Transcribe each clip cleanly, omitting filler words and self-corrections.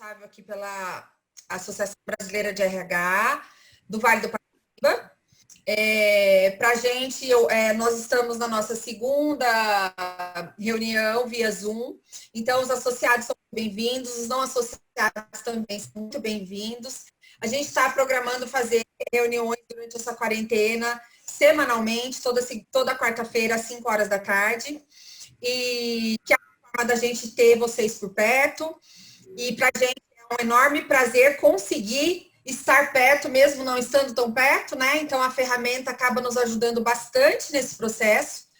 responsável aqui pela Associação Brasileira de RH do Vale do Paraíba. Para a gente, nós estamos na nossa segunda reunião via Zoom, então os associados são bem-vindos, os não associados também são muito bem-vindos. A gente está programando fazer reuniões durante essa quarentena, semanalmente, toda quarta-feira, às 5 horas da tarde, e que é a forma da gente ter vocês por perto, e para a gente é um enorme prazer conseguir estar perto, mesmo não estando tão perto, né? Então, a ferramenta acaba nos ajudando bastante nesse processo.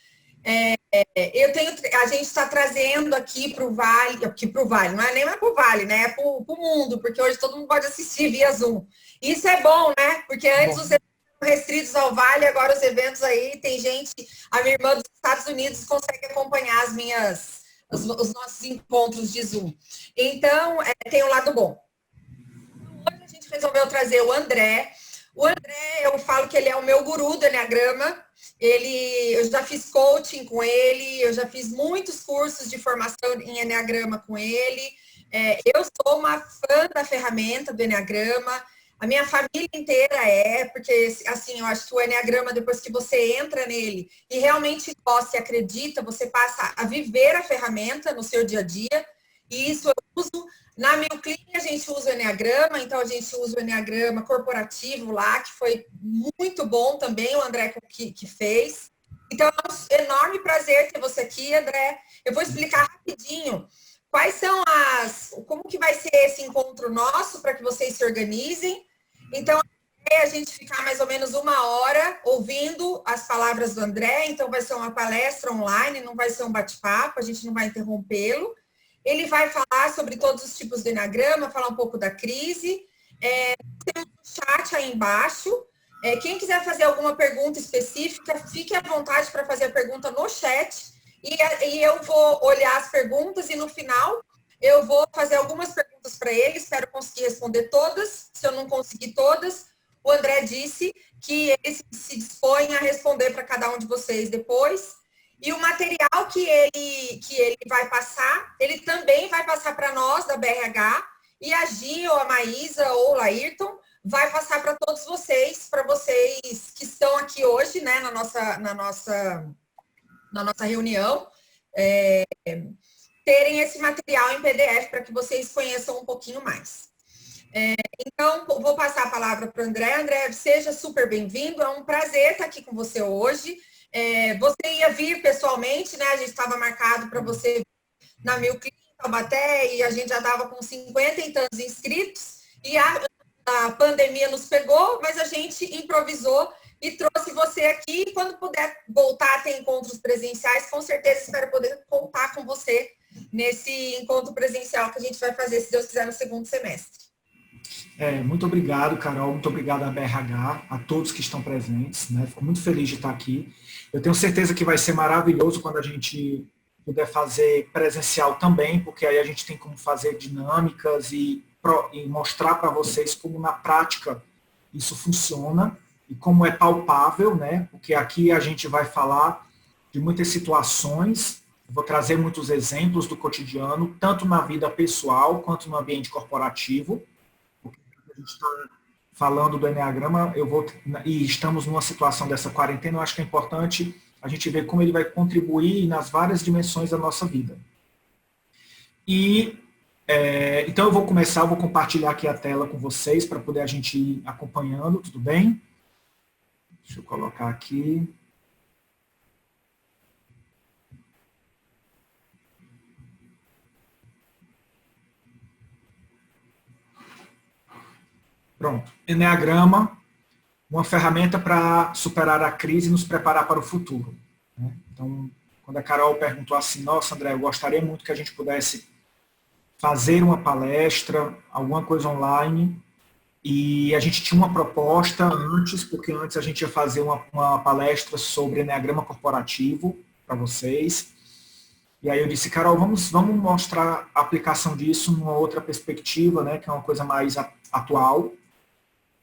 A gente está trazendo aqui para o Vale, não é nem para o Vale, né? É para o mundo, porque hoje todo mundo pode assistir via Zoom. Isso é bom, né? Porque antes os eventos eram restritos ao Vale, agora os eventos aí, tem gente, a minha irmã dos Estados Unidos consegue acompanhar os nossos encontros de Zoom. Então, tem um lado bom. Hoje a gente resolveu trazer o André. O André, eu falo que ele é o meu guru do Enneagrama. Eu já fiz coaching com ele, eu já fiz muitos cursos de formação em Enneagrama com ele. Eu sou uma fã da ferramenta do Enneagrama. A minha família inteira porque assim, eu acho que o Enneagrama, depois que você entra nele e realmente gosta e acredita, você passa a viver a ferramenta no seu dia a dia. E isso eu uso. Na Milclean a gente usa o Enneagrama, então a gente usa o Enneagrama corporativo lá, que foi muito bom também, o André que fez. Então é um enorme prazer ter você aqui, André. Eu vou explicar rapidinho como que vai ser esse encontro nosso para que vocês se organizem. Então, a gente ficar mais ou menos 1 hora ouvindo as palavras do André, então vai ser uma palestra online, não vai ser um bate-papo, a gente não vai interrompê-lo. Ele vai falar sobre todos os tipos do Enneagrama, falar um pouco da crise. Tem um chat aí embaixo. Quem quiser fazer alguma pergunta específica, fique à vontade para fazer a pergunta no chat. E eu vou olhar as perguntas e no final eu vou fazer algumas perguntas para ele. Espero conseguir responder todas. Se eu não conseguir todas, o André disse que ele se dispõe a responder para cada um de vocês depois. E o material que ele vai passar, ele também vai passar para nós, da BRH, e a Gi, ou a Maísa, ou o Laírton, vai passar para todos vocês, para vocês que estão aqui hoje, né, na nossa reunião, terem esse material em PDF para que vocês conheçam um pouquinho mais. Então, vou passar a palavra para o André. André, seja super bem-vindo, é um prazer estar aqui com você hoje. Você ia vir pessoalmente, né? A gente estava marcado para você vir na Milclean, Taubaté, e a gente já estava com 50 e tantos inscritos, e a pandemia nos pegou, mas a gente improvisou e trouxe você aqui. E quando puder voltar a ter encontros presenciais, com certeza espero poder contar com você nesse encontro presencial que a gente vai fazer, se Deus quiser, no segundo semestre. Muito obrigado, Carol, muito obrigado à BRH, a todos que estão presentes, né? Fico muito feliz de estar aqui. Eu tenho certeza que vai ser maravilhoso quando a gente puder fazer presencial também, porque aí a gente tem como fazer dinâmicas e mostrar para vocês como na prática isso funciona e como é palpável, né? Porque aqui a gente vai falar de muitas situações, vou trazer muitos exemplos do cotidiano, tanto na vida pessoal quanto no ambiente corporativo. A gente está falando do Enneagrama, e estamos numa situação dessa quarentena, eu acho que é importante a gente ver como ele vai contribuir nas várias dimensões da nossa vida. Então eu vou compartilhar aqui a tela com vocês para poder a gente ir acompanhando, tudo bem? Deixa eu colocar aqui. Pronto. Enneagrama, uma ferramenta para superar a crise e nos preparar para o futuro. Né? Então, quando a Carol perguntou assim, nossa, André, eu gostaria muito que a gente pudesse fazer uma palestra, alguma coisa online, e a gente tinha uma proposta antes, porque antes a gente ia fazer uma palestra sobre Enneagrama corporativo para vocês. E aí eu disse, Carol, vamos mostrar a aplicação disso numa outra perspectiva, né, que é uma coisa mais atual.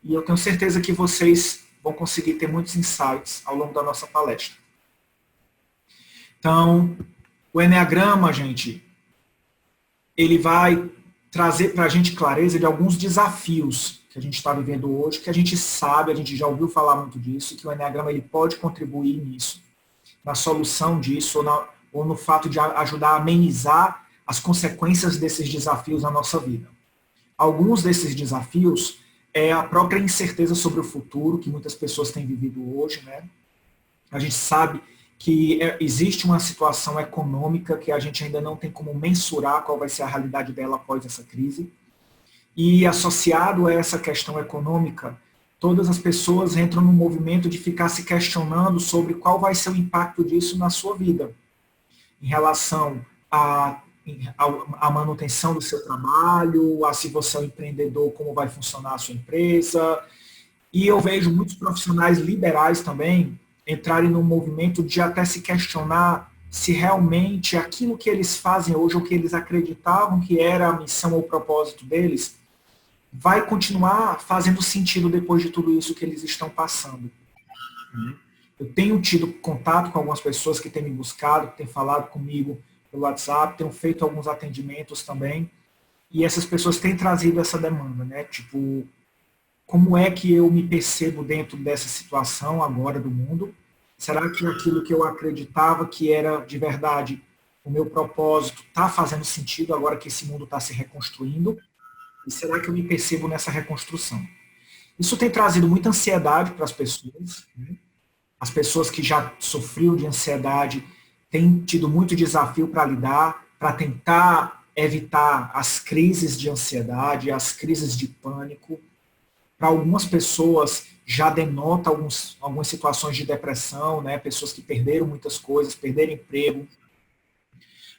E eu tenho certeza que vocês vão conseguir ter muitos insights ao longo da nossa palestra. Então, o Enneagrama, gente, ele vai trazer para a gente clareza de alguns desafios que a gente está vivendo hoje, que a gente sabe, a gente já ouviu falar muito disso, que o Enneagrama ele pode contribuir nisso, na solução disso, ou no fato de ajudar a amenizar as consequências desses desafios na nossa vida. Alguns desses desafios é a própria incerteza sobre o futuro, que muitas pessoas têm vivido hoje, né? A gente sabe que existe uma situação econômica que a gente ainda não tem como mensurar qual vai ser a realidade dela após essa crise. E associado a essa questão econômica, todas as pessoas entram num movimento de ficar se questionando sobre qual vai ser o impacto disso na sua vida, em relação à manutenção do seu trabalho, a se você é um empreendedor, como vai funcionar a sua empresa. E eu vejo muitos profissionais liberais também entrarem num movimento de até se questionar se realmente aquilo que eles fazem hoje, ou que eles acreditavam que era a missão ou o propósito deles, vai continuar fazendo sentido depois de tudo isso que eles estão passando. Eu tenho tido contato com algumas pessoas que têm me buscado, que têm falado comigo pelo WhatsApp, tenho feito alguns atendimentos também, e essas pessoas têm trazido essa demanda, né? Tipo, como é que eu me percebo dentro dessa situação agora do mundo? Será que aquilo que eu acreditava que era de verdade o meu propósito está fazendo sentido agora que esse mundo está se reconstruindo? E será que eu me percebo nessa reconstrução? Isso tem trazido muita ansiedade para as pessoas, né? As pessoas que já sofriam de ansiedade têm tido muito desafio para lidar, para tentar evitar as crises de ansiedade, as crises de pânico. Para algumas pessoas já denota algumas situações de depressão, né? Pessoas que perderam muitas coisas, perderam emprego.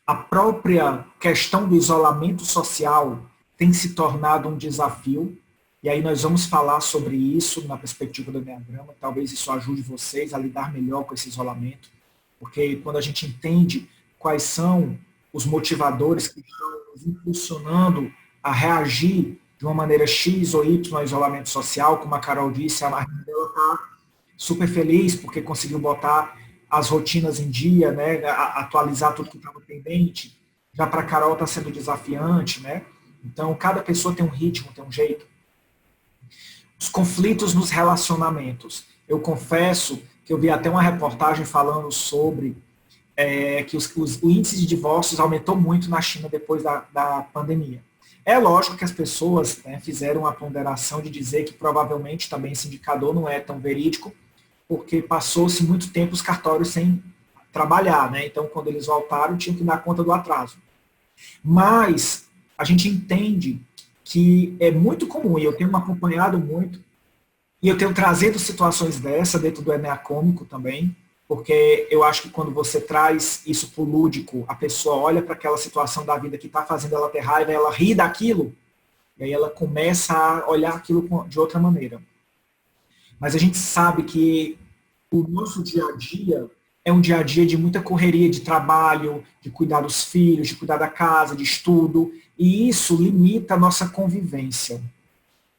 A própria questão do isolamento social tem se tornado um desafio. E aí nós vamos falar sobre isso na perspectiva do Enneagrama. Talvez isso ajude vocês a lidar melhor com esse isolamento. Porque quando a gente entende quais são os motivadores que estão nos impulsionando a reagir de uma maneira X ou Y ao isolamento social, como a Carol disse, a Marina dela está super feliz porque conseguiu botar as rotinas em dia, né, atualizar tudo que estava pendente. Já para a Carol está sendo desafiante, né? Então, cada pessoa tem um ritmo, tem um jeito. Os conflitos nos relacionamentos. Eu confesso que eu vi até uma reportagem falando sobre que o índice de divórcios aumentou muito na China depois da pandemia. É lógico que as pessoas, né, fizeram a ponderação de dizer que provavelmente também esse indicador não é tão verídico, porque passou-se muito tempo os cartórios sem trabalhar, né? Então, quando eles voltaram, tinham que dar conta do atraso. Mas a gente entende que é muito comum, e eu tenho acompanhado muito, e eu tenho trazido situações dessa dentro do Enneacômico também, porque eu acho que quando você traz isso para o lúdico, a pessoa olha para aquela situação da vida que está fazendo ela ter raiva, ela ri daquilo, e aí ela começa a olhar aquilo de outra maneira. Mas a gente sabe que o nosso dia a dia é um dia a dia de muita correria de trabalho, de cuidar dos filhos, de cuidar da casa, de estudo, e isso limita a nossa convivência.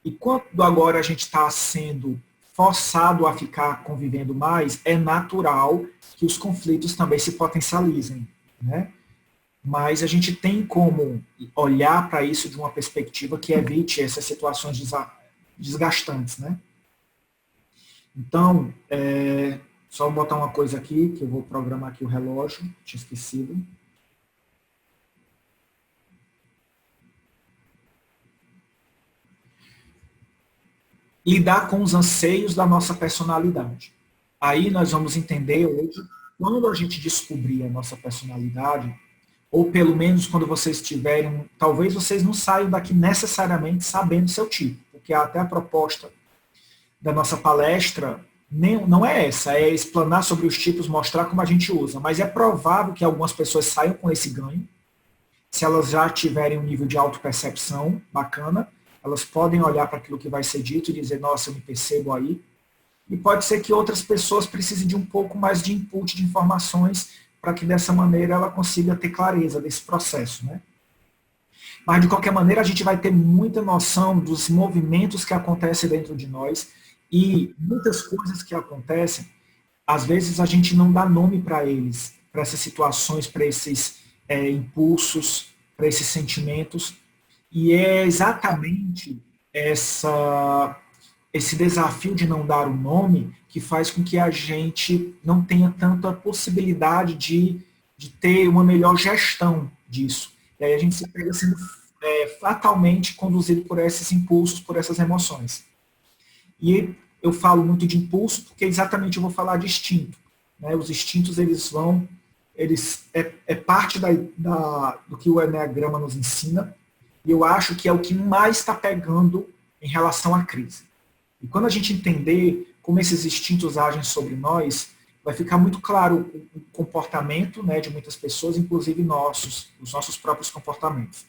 E quando agora a gente está sendo forçado a ficar convivendo mais, é natural que os conflitos também se potencializem, né? Mas a gente tem como olhar para isso de uma perspectiva que evite essas situações desgastantes, né? Então, só botar uma coisa aqui, que eu vou programar aqui o relógio, tinha esquecido. Lidar com os anseios da nossa personalidade. Aí nós vamos entender hoje, quando a gente descobrir a nossa personalidade, ou pelo menos quando vocês tiverem, talvez vocês não saiam daqui necessariamente sabendo seu tipo, porque até a proposta da nossa palestra não é essa, é explanar sobre os tipos, mostrar como a gente usa, mas é provável que algumas pessoas saiam com esse ganho, se elas já tiverem um nível de autopercepção bacana, elas podem olhar para aquilo que vai ser dito e dizer, nossa, eu me percebo aí. E pode ser que outras pessoas precisem de um pouco mais de input de informações para que dessa maneira ela consiga ter clareza desse processo, né? Mas de qualquer maneira a gente vai ter muita noção dos movimentos que acontecem dentro de nós e muitas coisas que acontecem, às vezes a gente não dá nome para eles, para essas situações, para esses impulsos, para esses sentimentos. E é exatamente esse desafio de não dar o nome que faz com que a gente não tenha tanta possibilidade de ter uma melhor gestão disso. E aí a gente se pega sendo fatalmente conduzido por esses impulsos, por essas emoções. E eu falo muito de impulso porque exatamente eu vou falar de instinto. Né? Os instintos, é parte do que o Eneagrama nos ensina, e eu acho que é o que mais está pegando em relação à crise. E quando a gente entender como esses instintos agem sobre nós, vai ficar muito claro o comportamento, né, de muitas pessoas, inclusive os nossos próprios comportamentos.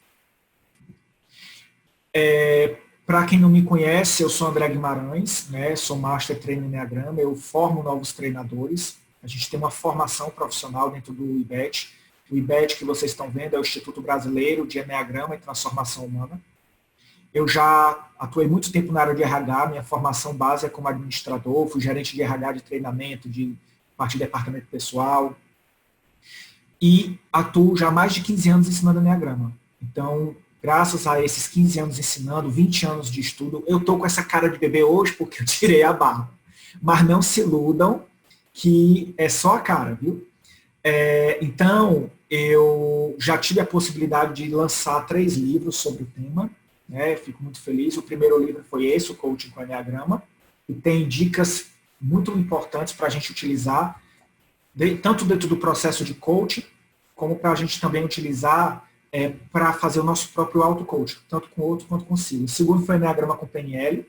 Para quem não me conhece, eu sou André Guimarães, né, sou Master Trainer Eneagrama, eu formo novos treinadores. A gente tem uma formação profissional dentro do IBET. O IBET que vocês estão vendo é o Instituto Brasileiro de Eneagrama e Transformação Humana. Eu já atuei muito tempo na área de RH, minha formação base é como administrador, fui gerente de RH de treinamento, de parte de departamento pessoal. E atuo já há mais de 15 anos ensinando Eneagrama. Então, graças a esses 15 anos ensinando, 20 anos de estudo, eu estou com essa cara de bebê hoje porque eu tirei a barba. Mas não se iludam que é só a cara, viu? Então, eu já tive a possibilidade de lançar 3 livros sobre o tema, né? Fico muito feliz. O primeiro livro foi esse, o Coaching com Eneagrama, e tem dicas muito importantes para a gente utilizar, tanto dentro do processo de coaching, como para a gente também utilizar para fazer o nosso próprio auto-coaching, tanto com o outro quanto consigo. O segundo foi Eneagrama com PNL.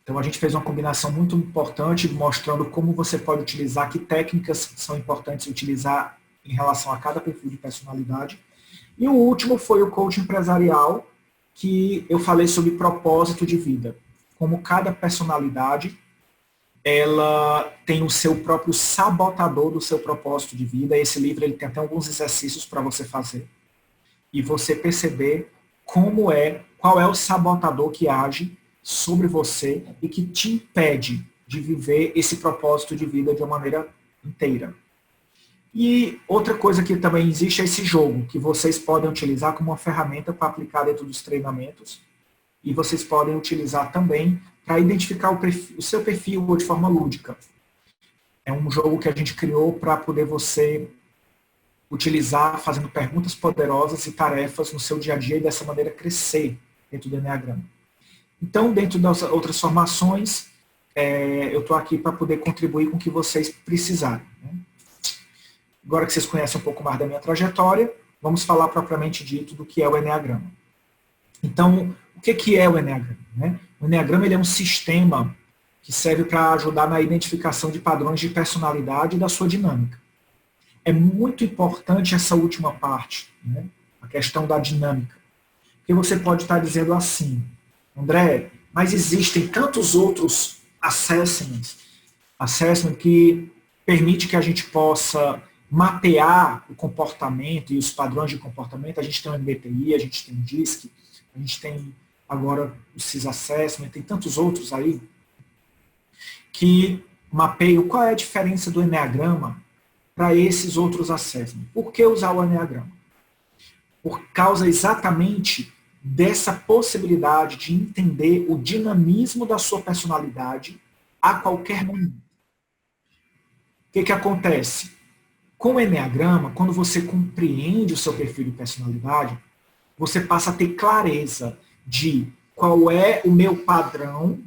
Então a gente fez uma combinação muito importante, mostrando como você pode utilizar, que técnicas são importantes utilizar em relação a cada perfil de personalidade. E o último foi o coaching empresarial, que eu falei sobre propósito de vida. Como cada personalidade, ela tem o seu próprio sabotador do seu propósito de vida. Esse livro ele tem até alguns exercícios para você fazer. E você perceber qual é o sabotador que age sobre você e que te impede de viver esse propósito de vida de uma maneira inteira. E outra coisa que também existe é esse jogo, que vocês podem utilizar como uma ferramenta para aplicar dentro dos treinamentos, e vocês podem utilizar também para identificar o seu perfil de forma lúdica. É um jogo que a gente criou para poder você utilizar fazendo perguntas poderosas e tarefas no seu dia a dia e dessa maneira crescer dentro do Eneagrama. Então, dentro das outras formações, eu estou aqui para poder contribuir com o que vocês precisarem. Né? Agora que vocês conhecem um pouco mais da minha trajetória, vamos falar propriamente dito do que é o Eneagrama. Então, o que é o Eneagrama? Né? O Eneagrama ele é um sistema que serve para ajudar na identificação de padrões de personalidade e da sua dinâmica. É muito importante essa última parte, né? A questão da dinâmica. Porque você pode estar dizendo assim, André, mas existem tantos outros assessments que permite que a gente possa mapear o comportamento e os padrões de comportamento. A gente tem o MBTI, a gente tem o DISC, a gente tem agora o CIS Assessment, tem tantos outros aí que mapeiam qual é a diferença do Eneagrama para esses outros assessments. Por que usar o Eneagrama? Por causa exatamente dessa possibilidade de entender o dinamismo da sua personalidade a qualquer momento. O que acontece? Com o Eneagrama, quando você compreende o seu perfil de personalidade, você passa a ter clareza de qual é o meu padrão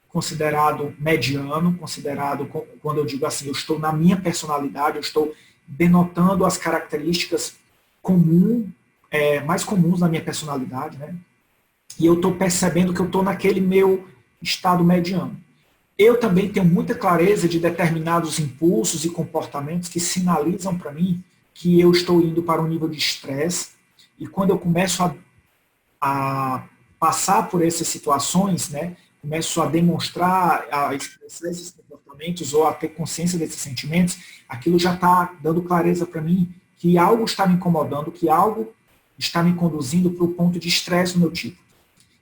considerado mediano, considerado, quando eu digo assim, eu estou na minha personalidade, eu estou denotando as características mais comuns da minha personalidade, né? E eu estou percebendo que eu estou naquele meu estado mediano. Eu também tenho muita clareza de determinados impulsos e comportamentos que sinalizam para mim que eu estou indo para um nível de estresse, e quando eu começo a passar por essas situações, né, começo a demonstrar, a expressar esses comportamentos ou a ter consciência desses sentimentos, aquilo já está dando clareza para mim que algo está me incomodando, que algo está me conduzindo para o ponto de estresse no meu tipo.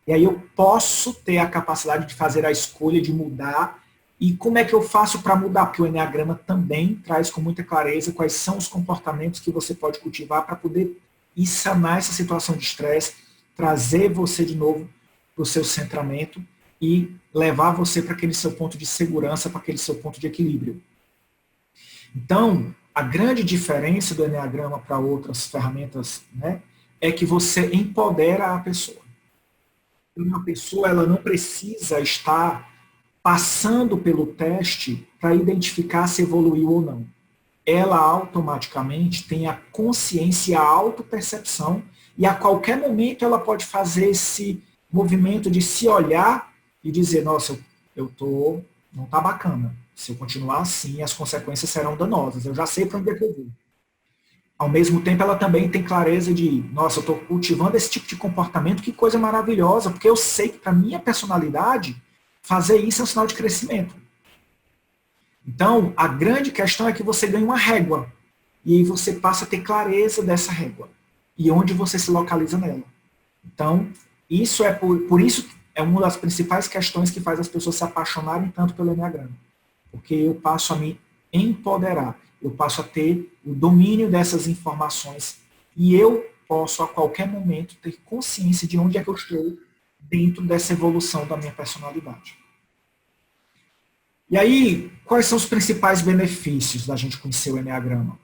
E aí eu posso ter a capacidade de fazer a escolha de mudar. E como é que eu faço para mudar? Porque o Eneagrama também traz com muita clareza quais são os comportamentos que você pode cultivar para poder ir sanar essa situação de estresse trazer você de novo para o seu centramento e levar você para aquele seu ponto de segurança, para aquele seu ponto de equilíbrio. Então, a grande diferença do Eneagrama para outras ferramentas, né, é que você empodera a pessoa. Uma pessoa, ela não precisa estar passando pelo teste para identificar se evoluiu ou não. Ela automaticamente tem a consciência e a autopercepção, e a qualquer momento ela pode fazer esse movimento de se olhar e dizer, nossa, não está bacana. Se eu continuar assim, as consequências serão danosas. Eu já sei para onde é que eu vou. Ao mesmo tempo, ela também tem clareza de, nossa, eu estou cultivando esse tipo de comportamento, que coisa maravilhosa, porque eu sei que para minha personalidade, fazer isso é um sinal de crescimento. Então, a grande questão é que você ganha uma régua, e aí você passa a ter clareza dessa régua, e onde você se localiza nela. Então, isso é por isso é uma das principais questões que faz as pessoas se apaixonarem tanto pelo Eneagrama. Porque eu passo a me empoderar, eu passo a ter o domínio dessas informações e eu posso a qualquer momento ter consciência de onde é que eu estou dentro dessa evolução da minha personalidade. E aí, quais são os principais benefícios da gente conhecer o Eneagrama?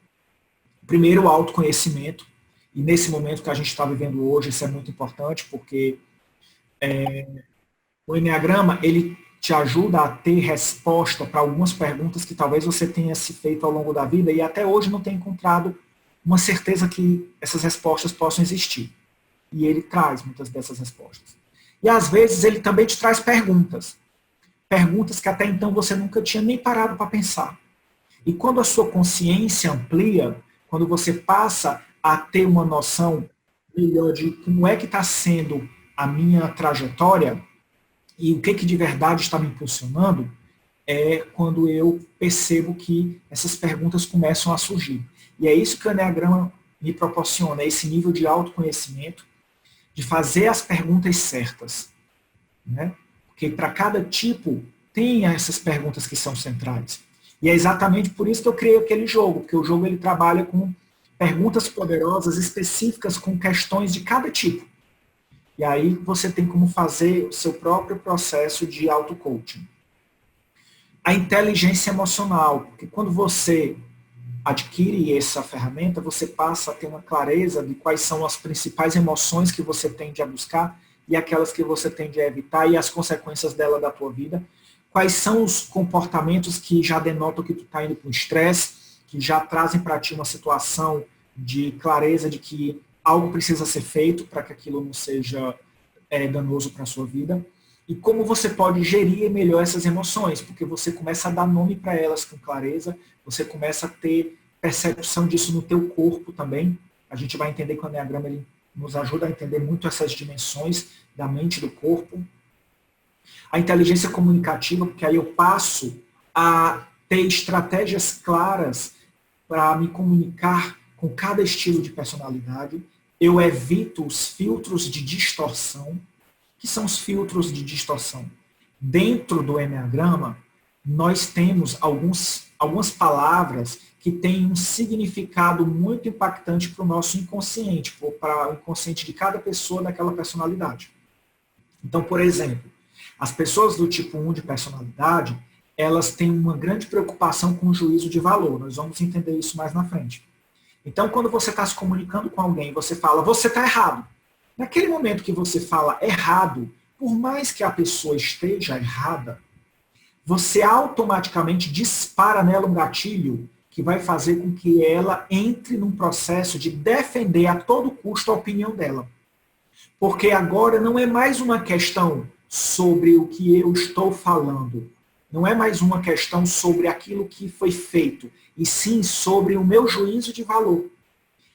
Primeiro, o autoconhecimento. E nesse momento que a gente está vivendo hoje, isso é muito importante, porque o Eneagrama, ele te ajuda a ter resposta para algumas perguntas que talvez você tenha se feito ao longo da vida e até hoje não tenha encontrado uma certeza que essas respostas possam existir. E ele traz muitas dessas respostas. E às vezes ele também te traz perguntas. Perguntas que até então você nunca tinha nem parado para pensar. E quando a sua consciência amplia, quando você passa a ter uma noção melhor de como é que está sendo a minha trajetória e o que de verdade está me impulsionando, é quando eu percebo que essas perguntas começam a surgir. E é isso que o Eneagrama me proporciona, esse nível de autoconhecimento, de fazer as perguntas certas. Né? Porque para cada tipo tem essas perguntas que são centrais. E é exatamente por isso que eu criei aquele jogo, porque o jogo ele trabalha com perguntas poderosas específicas com questões de cada tipo. E aí você tem como fazer o seu próprio processo de auto-coaching. A inteligência emocional, porque quando você adquire essa ferramenta, você passa a ter uma clareza de quais são as principais emoções que você tende a buscar e aquelas que você tende a evitar e as consequências dela da tua vida. Quais são os comportamentos que já denotam que tu está indo para o estresse, que já trazem para ti uma situação de clareza de que algo precisa ser feito para que aquilo não seja danoso para a sua vida. E como você pode gerir melhor essas emoções, porque você começa a dar nome para elas com clareza, você começa a ter percepção disso no teu corpo também. A gente vai entender que o Eneagrama ele nos ajuda a entender muito essas dimensões da mente e do corpo. A inteligência comunicativa, porque aí eu passo a ter estratégias claras para me comunicar com cada estilo de personalidade. Eu evito os filtros de distorção. Que são os filtros de distorção? Dentro do Eneagrama, nós temos algumas palavras que têm um significado muito impactante para o nosso inconsciente, para o inconsciente de cada pessoa daquela personalidade. Então, por exemplo, as pessoas do tipo 1 de personalidade, elas têm uma grande preocupação com o juízo de valor. Nós vamos entender isso mais na frente. Então, quando você está se comunicando com alguém, você fala, você está errado. Naquele momento que você fala errado, por mais que a pessoa esteja errada, você automaticamente dispara nela um gatilho que vai fazer com que ela entre num processo de defender a todo custo a opinião dela. Porque agora não é mais uma questão sobre o que eu estou falando. Não é mais uma questão sobre aquilo que foi feito, e sim sobre o meu juízo de valor.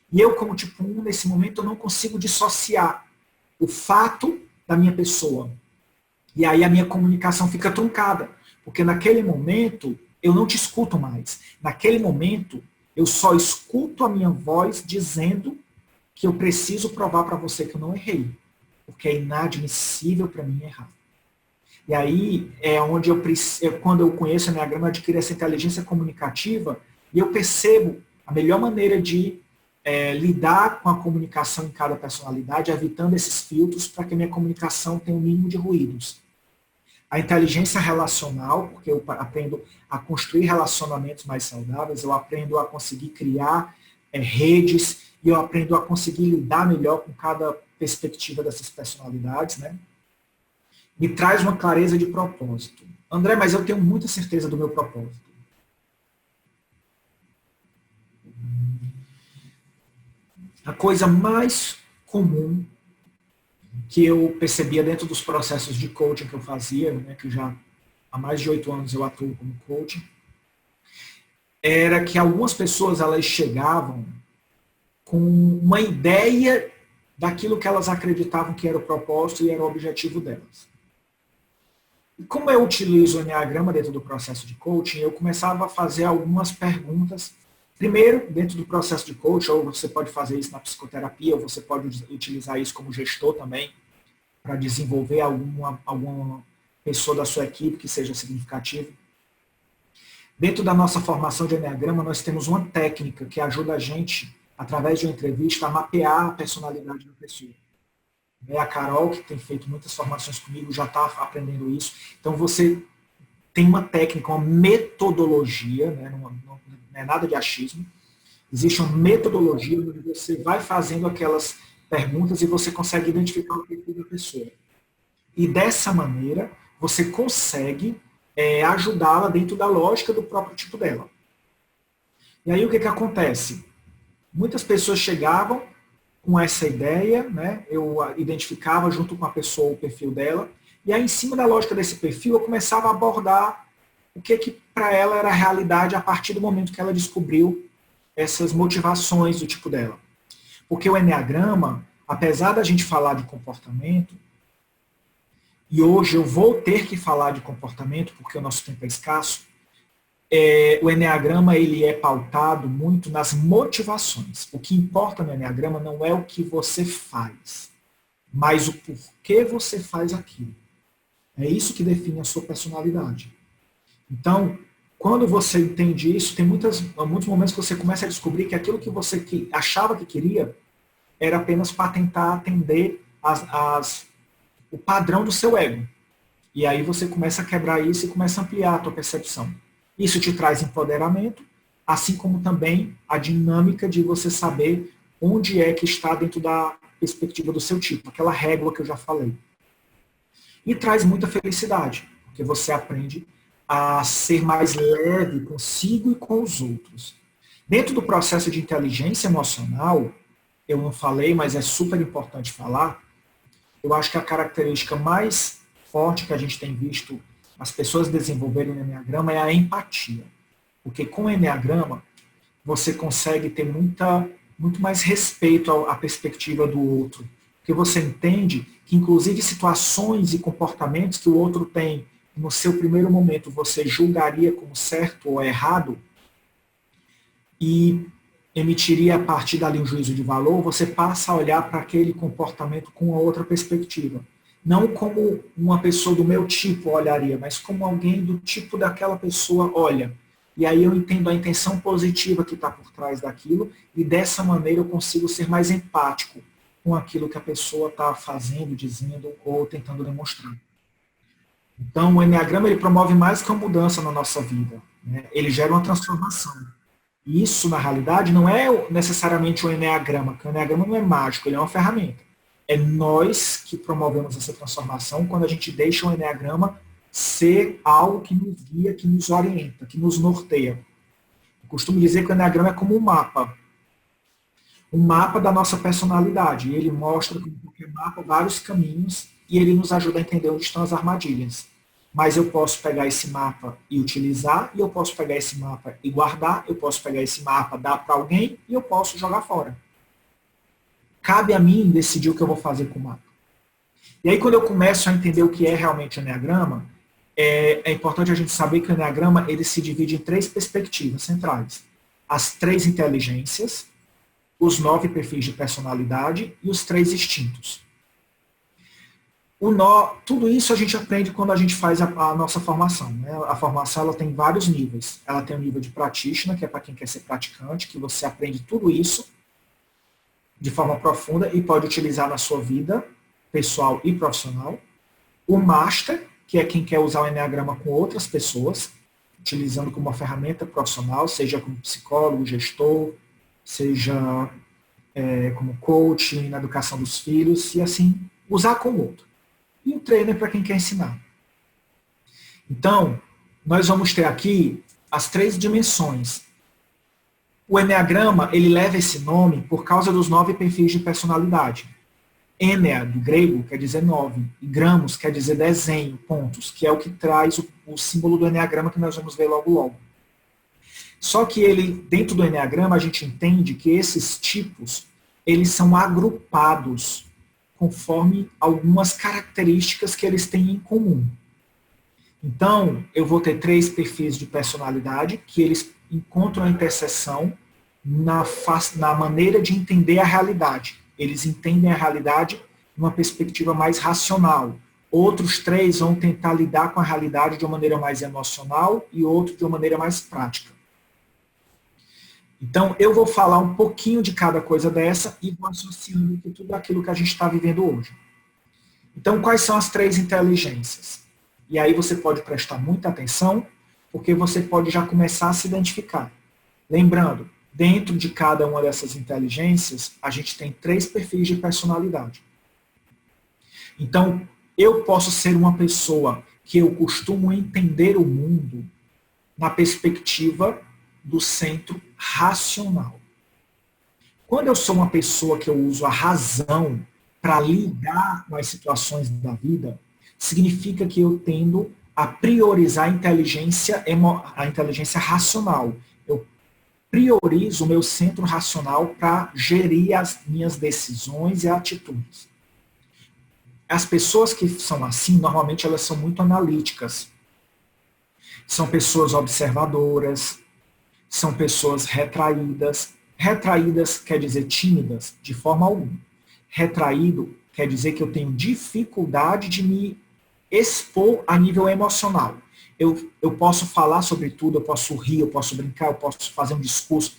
E eu, como tipo 1, nesse momento, eu não consigo dissociar o fato da minha pessoa. E aí a minha comunicação fica truncada. Porque naquele momento, eu não te escuto mais. Naquele momento, eu só escuto a minha voz dizendo que eu preciso provar para você que eu não errei. Porque é inadmissível para mim errar. E aí é onde quando eu conheço o Eneagrama, eu adquiro essa inteligência comunicativa e eu percebo a melhor maneira de lidar com a comunicação em cada personalidade, evitando esses filtros para que a minha comunicação tenha o mínimo de ruídos. A inteligência relacional, porque eu aprendo a construir relacionamentos mais saudáveis, eu aprendo a conseguir criar redes e eu aprendo a conseguir lidar melhor com cada perspectiva dessas personalidades, né? Me traz uma clareza de propósito. André, mas eu tenho muita certeza do meu propósito. A coisa mais comum que eu percebia dentro dos processos de coaching que eu fazia, né, que já há mais de 8 anos eu atuo como coaching, era que algumas pessoas elas chegavam com uma ideia daquilo que elas acreditavam que era o propósito e era o objetivo delas. E como eu utilizo o Enneagrama dentro do processo de coaching, eu começava a fazer algumas perguntas. Primeiro, dentro do processo de coaching, ou você pode fazer isso na psicoterapia, ou você pode utilizar isso como gestor também, para desenvolver alguma pessoa da sua equipe que seja significativa. Dentro da nossa formação de Enneagrama, nós temos uma técnica que ajuda a gente, através de uma entrevista, a mapear a personalidade da pessoa. A Carol, que tem feito muitas formações comigo, já está aprendendo isso. Então, você tem uma técnica, uma metodologia, né? Não é nada de achismo. Existe uma metodologia onde você vai fazendo aquelas perguntas e você consegue identificar o perfil da pessoa. E dessa maneira, você consegue ajudá-la dentro da lógica do próprio tipo dela. E aí o que acontece? Muitas pessoas chegavam com essa ideia, né? Eu identificava junto com a pessoa o perfil dela, e aí em cima da lógica desse perfil eu começava a abordar o que para ela era a realidade a partir do momento que ela descobriu essas motivações do tipo dela. Porque o Enneagrama, apesar da gente falar de comportamento, e hoje eu vou ter que falar de comportamento porque o nosso tempo é escasso, o Enneagrama ele é pautado muito nas motivações. O que importa no Enneagrama não é o que você faz, mas o porquê você faz aquilo. É isso que define a sua personalidade. Então, quando você entende isso, tem muitos momentos que você começa a descobrir que aquilo que você achava que queria era apenas para tentar atender o padrão do seu ego. E aí você começa a quebrar isso e começa a ampliar a tua percepção. Isso te traz empoderamento, assim como também a dinâmica de você saber onde é que está dentro da perspectiva do seu tipo, aquela régua que eu já falei. E traz muita felicidade, porque você aprende a ser mais leve consigo e com os outros. Dentro do processo de inteligência emocional, eu não falei, mas é super importante falar, eu acho que a característica mais forte que a gente tem visto as pessoas desenvolverem no Enneagrama é a empatia. Porque com o Enneagrama, você consegue ter muito mais respeito à perspectiva do outro. Porque você entende que, inclusive, situações e comportamentos que o outro tem, no seu primeiro momento, você julgaria como certo ou errado, e emitiria a partir dali um juízo de valor, você passa a olhar para aquele comportamento com uma outra perspectiva. Não como uma pessoa do meu tipo olharia, mas como alguém do tipo daquela pessoa olha. E aí eu entendo a intenção positiva que está por trás daquilo, e dessa maneira eu consigo ser mais empático com aquilo que a pessoa está fazendo, dizendo ou tentando demonstrar. Então o Enneagrama ele promove mais que uma mudança na nossa vida, né? Ele gera uma transformação. E isso, na realidade, não é necessariamente o Enneagrama, porque o Enneagrama não é mágico, ele é uma ferramenta. É nós que promovemos essa transformação quando a gente deixa o Enneagrama ser algo que nos guia, que nos orienta, que nos norteia. Eu costumo dizer que o Enneagrama é como um mapa da nossa personalidade. E ele mostra, como qualquer mapa, vários caminhos e ele nos ajuda a entender onde estão as armadilhas. Mas eu posso pegar esse mapa e utilizar, e eu posso pegar esse mapa e guardar, eu posso pegar esse mapa, dar para alguém e eu posso jogar fora. Cabe a mim decidir o que eu vou fazer com o mapa. E aí, quando eu começo a entender o que é realmente o Enneagrama, é importante a gente saber que o Enneagrama ele se divide em 3 perspectivas centrais. As 3 inteligências, os 9 perfis de personalidade e os 3 instintos. Tudo isso a gente aprende quando a gente faz a nossa formação, né? A formação ela tem vários níveis. Ela tem o nível de practitioner, que é para quem quer ser praticante, que você aprende tudo isso. de forma profunda e pode utilizar na sua vida pessoal e profissional. O Master, que é quem quer usar o Enneagrama com outras pessoas, utilizando como uma ferramenta profissional, seja como psicólogo, gestor, seja como coach na educação dos filhos, e assim, usar com o outro. E o Trainer para quem quer ensinar. Então, nós vamos ter aqui as 3 dimensões. O Enneagrama, ele leva esse nome por causa dos 9 perfis de personalidade. Ennea, do grego, quer dizer 9, e gramos quer dizer desenho, pontos, que é o que traz o símbolo do Enneagrama que nós vamos ver logo logo. Só que dentro do Enneagrama, a gente entende que esses tipos, eles são agrupados conforme algumas características que eles têm em comum. Então, eu vou ter 3 perfis de personalidade que eles encontram a interseção na maneira de entender a realidade. Eles entendem a realidade numa perspectiva mais racional. Outros 3 vão tentar lidar com a realidade de uma maneira mais emocional e outro de uma maneira mais prática. Então, eu vou falar um pouquinho de cada coisa dessa e vou associando com tudo aquilo que a gente está vivendo hoje. Então, quais são as 3 inteligências? E aí você pode prestar muita atenção, porque você pode já começar a se identificar. Lembrando, dentro de cada uma dessas inteligências, a gente tem 3 perfis de personalidade. Então, eu posso ser uma pessoa que eu costumo entender o mundo na perspectiva do centro racional. Quando eu sou uma pessoa que eu uso a razão para lidar com as situações da vida, significa que eu tendo a priorizar a inteligência racional. Eu priorizo o meu centro racional para gerir as minhas decisões e atitudes. As pessoas que são assim, normalmente elas são muito analíticas. São pessoas observadoras, são pessoas retraídas. Retraídas quer dizer tímidas, de forma alguma. Retraído quer dizer que eu tenho dificuldade de me expor a nível emocional. Eu posso falar sobre tudo, eu posso rir, eu posso brincar, eu posso fazer um discurso,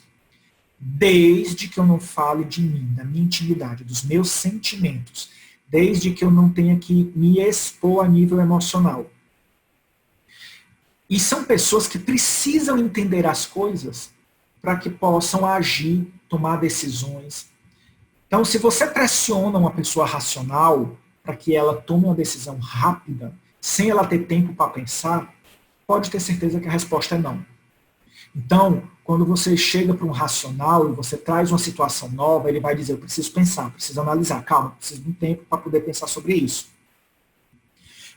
desde que eu não fale de mim, da minha intimidade, dos meus sentimentos, desde que eu não tenha que me expor a nível emocional. E são pessoas que precisam entender as coisas para que possam agir, tomar decisões. Então, se você pressiona uma pessoa racional para que ela tome uma decisão rápida, sem ela ter tempo para pensar, pode ter certeza que a resposta é não. Então, quando você chega para um racional e você traz uma situação nova, ele vai dizer, eu preciso pensar, preciso analisar, calma, preciso de um tempo para poder pensar sobre isso.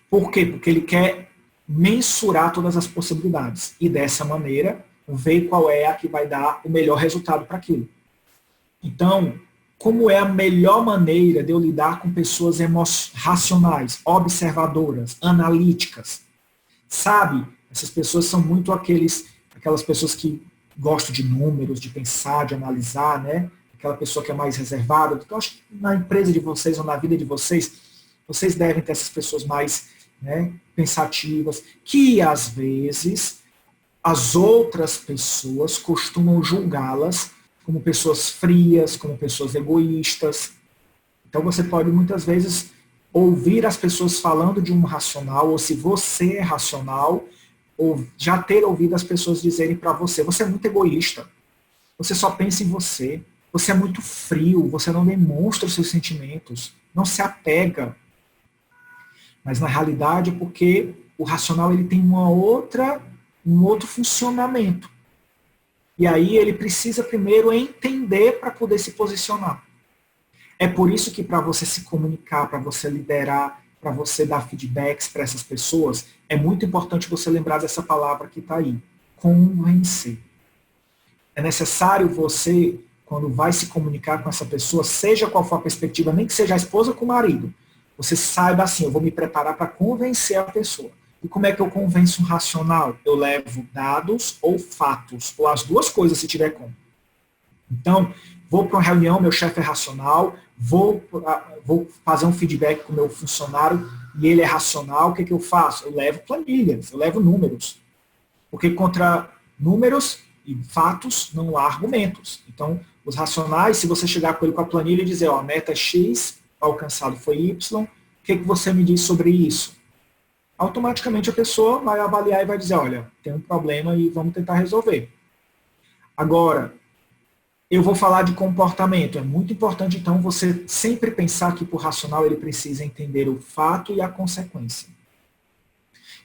Por quê? Porque ele quer mensurar todas as possibilidades. E dessa maneira, ver qual é a que vai dar o melhor resultado para aquilo. Então, como é a melhor maneira de eu lidar com pessoas racionais, observadoras, analíticas? Sabe? Essas pessoas são muito aquelas pessoas que gostam de números, de pensar, de analisar, né? Aquela pessoa que é mais reservada. Eu acho que na empresa de vocês ou na vida de vocês, vocês devem ter essas pessoas mais, né, pensativas, que às vezes as outras pessoas costumam julgá-las como pessoas frias, como pessoas egoístas. Então você pode muitas vezes ouvir as pessoas falando de um racional, ou se você é racional, ou já ter ouvido as pessoas dizerem para você, você é muito egoísta, você só pensa em você, você é muito frio, você não demonstra os seus sentimentos, não se apega. Mas na realidade é porque o racional ele tem um outro funcionamento. E aí ele precisa primeiro entender para poder se posicionar. É por isso que para você se comunicar, para você liderar, para você dar feedbacks para essas pessoas, é muito importante você lembrar dessa palavra que está aí, convencer. É necessário você, quando vai se comunicar com essa pessoa, seja qual for a perspectiva, nem que seja a esposa com o marido, você saiba assim, eu vou me preparar para convencer a pessoa. E como é que eu convenço um racional? Eu levo dados ou fatos, ou as duas coisas se tiver como. Então, vou para uma reunião, meu chefe é racional, vou fazer um feedback com o meu funcionário e ele é racional, o que eu faço? Eu levo planilhas, eu levo números. Porque contra números E fatos, não há argumentos. Então, os racionais, se você chegar com ele com a planilha e dizer, ó, a meta X, alcançado foi Y, o que você me diz sobre isso? Automaticamente a pessoa vai avaliar e vai dizer, olha, tem um problema e vamos tentar resolver. Agora, eu vou falar de comportamento. É muito importante, então, você sempre pensar que, por racional, ele precisa entender o fato e a consequência.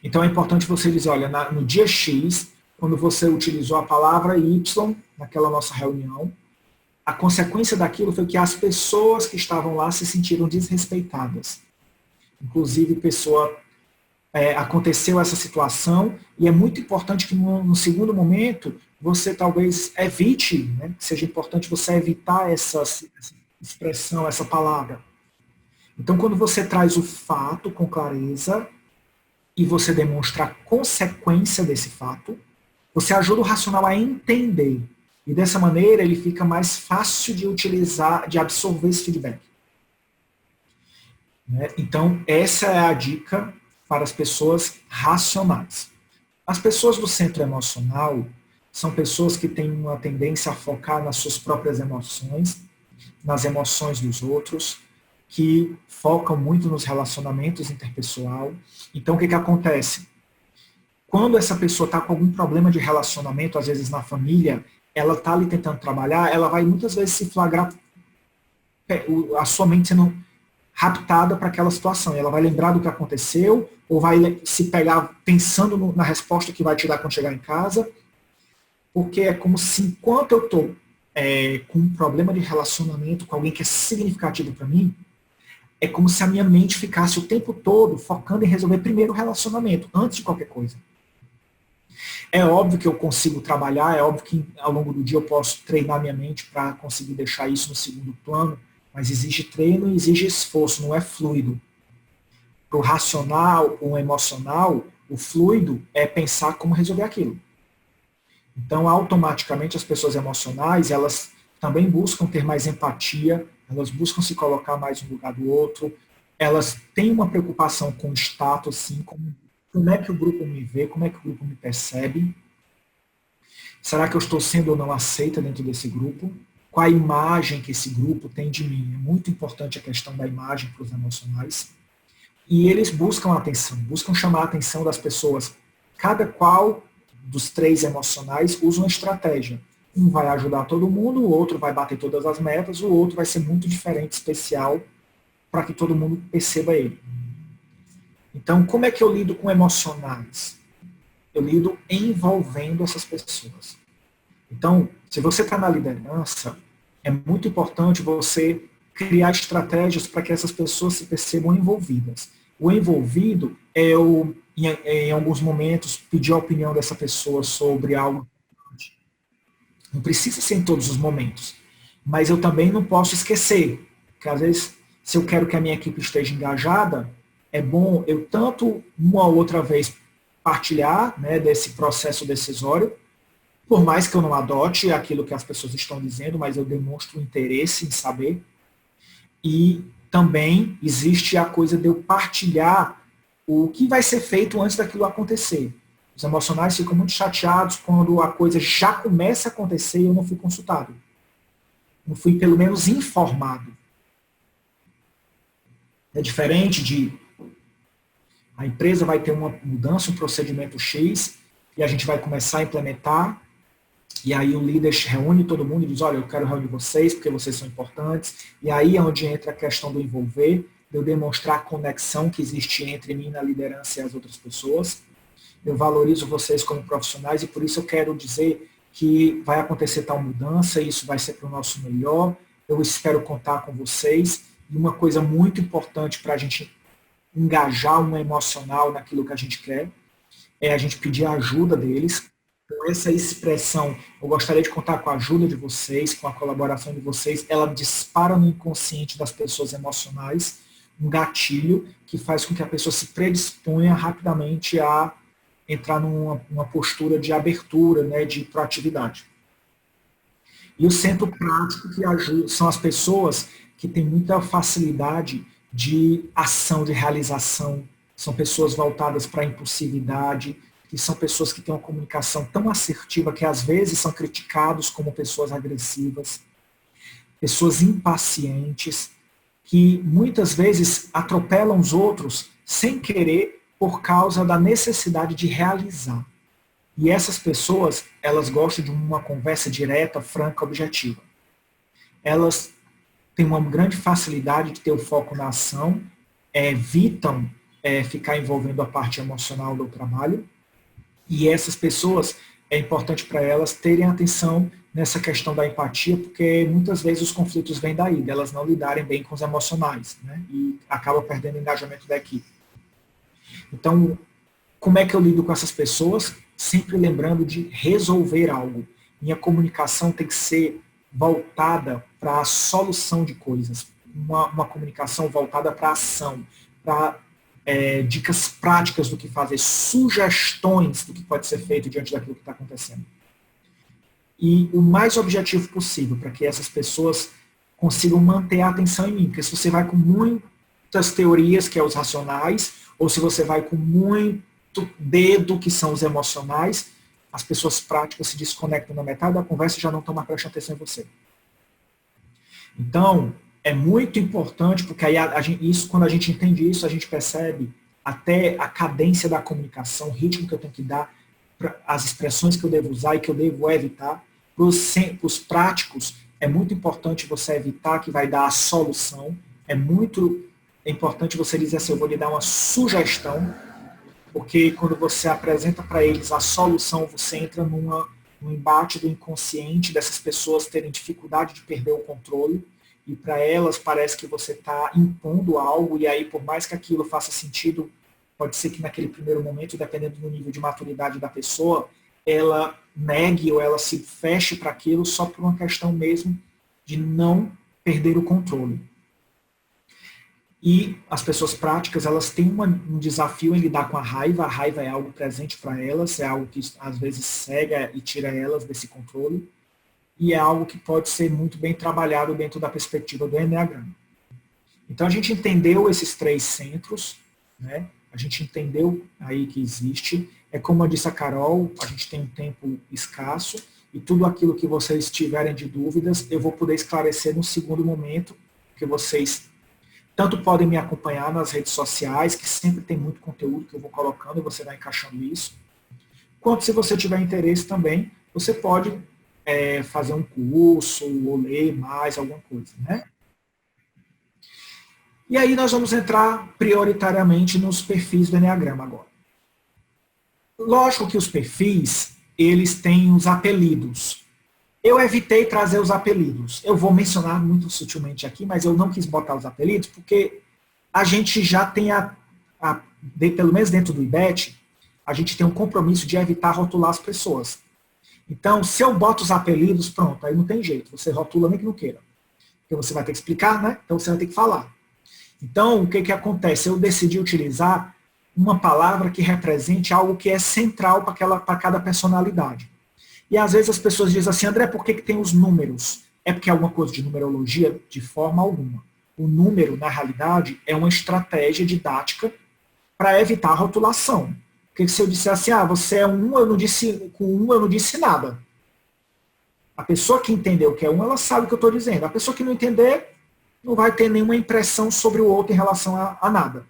Então, é importante você dizer, olha, no dia X, quando você utilizou a palavra Y, naquela nossa reunião, a consequência daquilo foi que as pessoas que estavam lá se sentiram desrespeitadas. Inclusive, aconteceu essa situação, e é muito importante que, no segundo momento, você talvez evite, né, que seja importante você evitar essa expressão, essa palavra. Então, quando você traz o fato com clareza e você demonstra a consequência desse fato, você ajuda o racional a entender. E dessa maneira ele fica mais fácil de utilizar, de absorver esse feedback. Né? Então, essa é a dica para as pessoas racionais. As pessoas do centro emocional são pessoas que têm uma tendência a focar nas suas próprias emoções, nas emoções dos outros, que focam muito nos relacionamentos interpessoal. Então, o que acontece? Quando essa pessoa está com algum problema de relacionamento, às vezes na família, ela está ali tentando trabalhar, ela vai muitas vezes se flagrar, a sua mente sendo raptada para aquela situação. Ela vai lembrar do que aconteceu, ou vai se pegar pensando na resposta que vai te dar quando chegar em casa, porque é como se, enquanto eu estou com um problema de relacionamento com alguém que é significativo para mim, é como se a minha mente ficasse o tempo todo focando em resolver primeiro o relacionamento, antes de qualquer coisa. É óbvio que eu consigo trabalhar, é óbvio que ao longo do dia eu posso treinar minha mente para conseguir deixar isso no segundo plano, mas exige treino e exige esforço, não é fluido. Para o racional, o emocional, o fluido é pensar como resolver aquilo. Então, automaticamente, as pessoas emocionais, elas também buscam ter mais empatia, elas buscam se colocar mais no lugar do outro, elas têm uma preocupação com o status, assim, como é que o grupo me vê, como é que o grupo me percebe, será que eu estou sendo ou não aceita dentro desse grupo, qual a imagem que esse grupo tem de mim, é muito importante a questão da imagem para os emocionais, e eles buscam a atenção, buscam chamar a atenção das pessoas, cada qual dos três emocionais usa uma estratégia. Um vai ajudar todo mundo, o outro vai bater todas as metas, o outro vai ser muito diferente, especial, para que todo mundo perceba ele. Então, como é que eu lido com emocionais? Eu lido envolvendo essas pessoas. Então, se você está na liderança, é muito importante você criar estratégias para que essas pessoas se percebam envolvidas. O envolvido é em alguns momentos, pedir a opinião dessa pessoa sobre algo. Não precisa ser em todos os momentos. Mas eu também não posso esquecer que, às vezes, se eu quero que a minha equipe esteja engajada, é bom eu tanto uma ou outra vez partilhar, né, desse processo decisório, por mais que eu não adote aquilo que as pessoas estão dizendo, mas eu demonstro interesse em saber. E também existe a coisa de eu partilhar o que vai ser feito antes daquilo acontecer. Os emocionais ficam muito chateados quando a coisa já começa a acontecer e eu não fui consultado. Não fui, pelo menos, informado. É diferente de a empresa vai ter uma mudança, um procedimento X, e a gente vai começar a implementar, e aí o líder reúne todo mundo e diz, olha, eu quero reunir vocês porque vocês são importantes, e aí é onde entra a questão do envolver, de eu demonstrar a conexão que existe entre mim na liderança e as outras pessoas. Eu valorizo vocês como profissionais e por isso eu quero dizer que vai acontecer tal mudança, isso vai ser para o nosso melhor, eu espero contar com vocês. E uma coisa muito importante para a gente engajar um emocional naquilo que a gente quer, é a gente pedir a ajuda deles. Então, essa expressão, eu gostaria de contar com a ajuda de vocês, com a colaboração de vocês, ela dispara no inconsciente das pessoas emocionais um gatilho que faz com que a pessoa se predisponha rapidamente a entrar numa postura de abertura, né, de proatividade. E o centro prático que ajuda são as pessoas que têm muita facilidade de ação, de realização. São pessoas voltadas para a impulsividade, que são pessoas que têm uma comunicação tão assertiva que às vezes são criticados como pessoas agressivas, pessoas impacientes, que muitas vezes atropelam os outros sem querer por causa da necessidade de realizar. E essas pessoas, elas gostam de uma conversa direta, franca, objetiva. Elas têm uma grande facilidade de ter o foco na ação, evitam ficar envolvendo a parte emocional do trabalho, e essas pessoas, é importante para elas terem atenção nessa questão da empatia, porque muitas vezes os conflitos vêm daí, delas não lidarem bem com os emocionais, né? E acaba perdendo o engajamento da equipe. Então, como é que eu lido com essas pessoas? Sempre lembrando de resolver algo. Minha comunicação tem que ser voltada para a solução de coisas. Uma comunicação voltada para a ação, para dicas práticas do que fazer, sugestões do que pode ser feito diante daquilo que está acontecendo. E o mais objetivo possível, para que essas pessoas consigam manter a atenção em mim. Porque se você vai com muitas teorias, que é os racionais, ou se você vai com muito dedo, que são os emocionais, as pessoas práticas se desconectam na metade da conversa e já não estão mais prestando atenção em você. Então, é muito importante, porque aí quando a gente entende isso, a gente percebe até a cadência da comunicação, o ritmo que eu tenho que dar, as expressões que eu devo usar e que eu devo evitar. Para os práticos, é muito importante você evitar que vai dar a solução. É muito importante você dizer assim, eu vou lhe dar uma sugestão, porque quando você apresenta para eles a solução, você entra num embate do inconsciente dessas pessoas terem dificuldade de perder o controle. E para elas parece que você está impondo algo, e aí por mais que aquilo faça sentido, pode ser que naquele primeiro momento, dependendo do nível de maturidade da pessoa, ela negue ou ela se feche para aquilo só por uma questão mesmo de não perder o controle. E as pessoas práticas, elas têm um desafio em lidar com a raiva é algo presente para elas, é algo que às vezes cega e tira elas desse controle, e é algo que pode ser muito bem trabalhado dentro da perspectiva do Eneagrama. Então a gente entendeu esses 3 centros, né? A gente entendeu aí que existe. É como eu disse a Carol, a gente tem um tempo escasso, e tudo aquilo que vocês tiverem de dúvidas, eu vou poder esclarecer no segundo momento, que vocês tanto podem me acompanhar nas redes sociais, que sempre tem muito conteúdo que eu vou colocando e você vai encaixando isso, quanto se você tiver interesse também, você pode fazer um curso ou ler mais alguma coisa, né? E aí nós vamos entrar prioritariamente nos perfis do Eneagrama agora. Lógico que os perfis, eles têm os apelidos. Eu evitei trazer os apelidos. Eu vou mencionar muito sutilmente aqui, mas eu não quis botar os apelidos, porque a gente já tem, pelo menos dentro do IBET, a gente tem um compromisso de evitar rotular as pessoas. Então, se eu boto os apelidos, pronto, aí não tem jeito. Você rotula nem que não queira. Porque você vai ter que explicar, né? Então você vai ter que falar. Então, o que acontece? Eu decidi utilizar uma palavra que represente algo que é central para cada personalidade. E às vezes as pessoas dizem assim, André, por que tem os números? É porque é alguma coisa de numerologia? De forma alguma. O número, na realidade, é uma estratégia didática para evitar a rotulação. Porque se eu disser assim, você é um, com eu não disse nada. A pessoa que entendeu o que é um, ela sabe o que eu estou dizendo. A pessoa que não entender, não vai ter nenhuma impressão sobre o outro em relação a nada.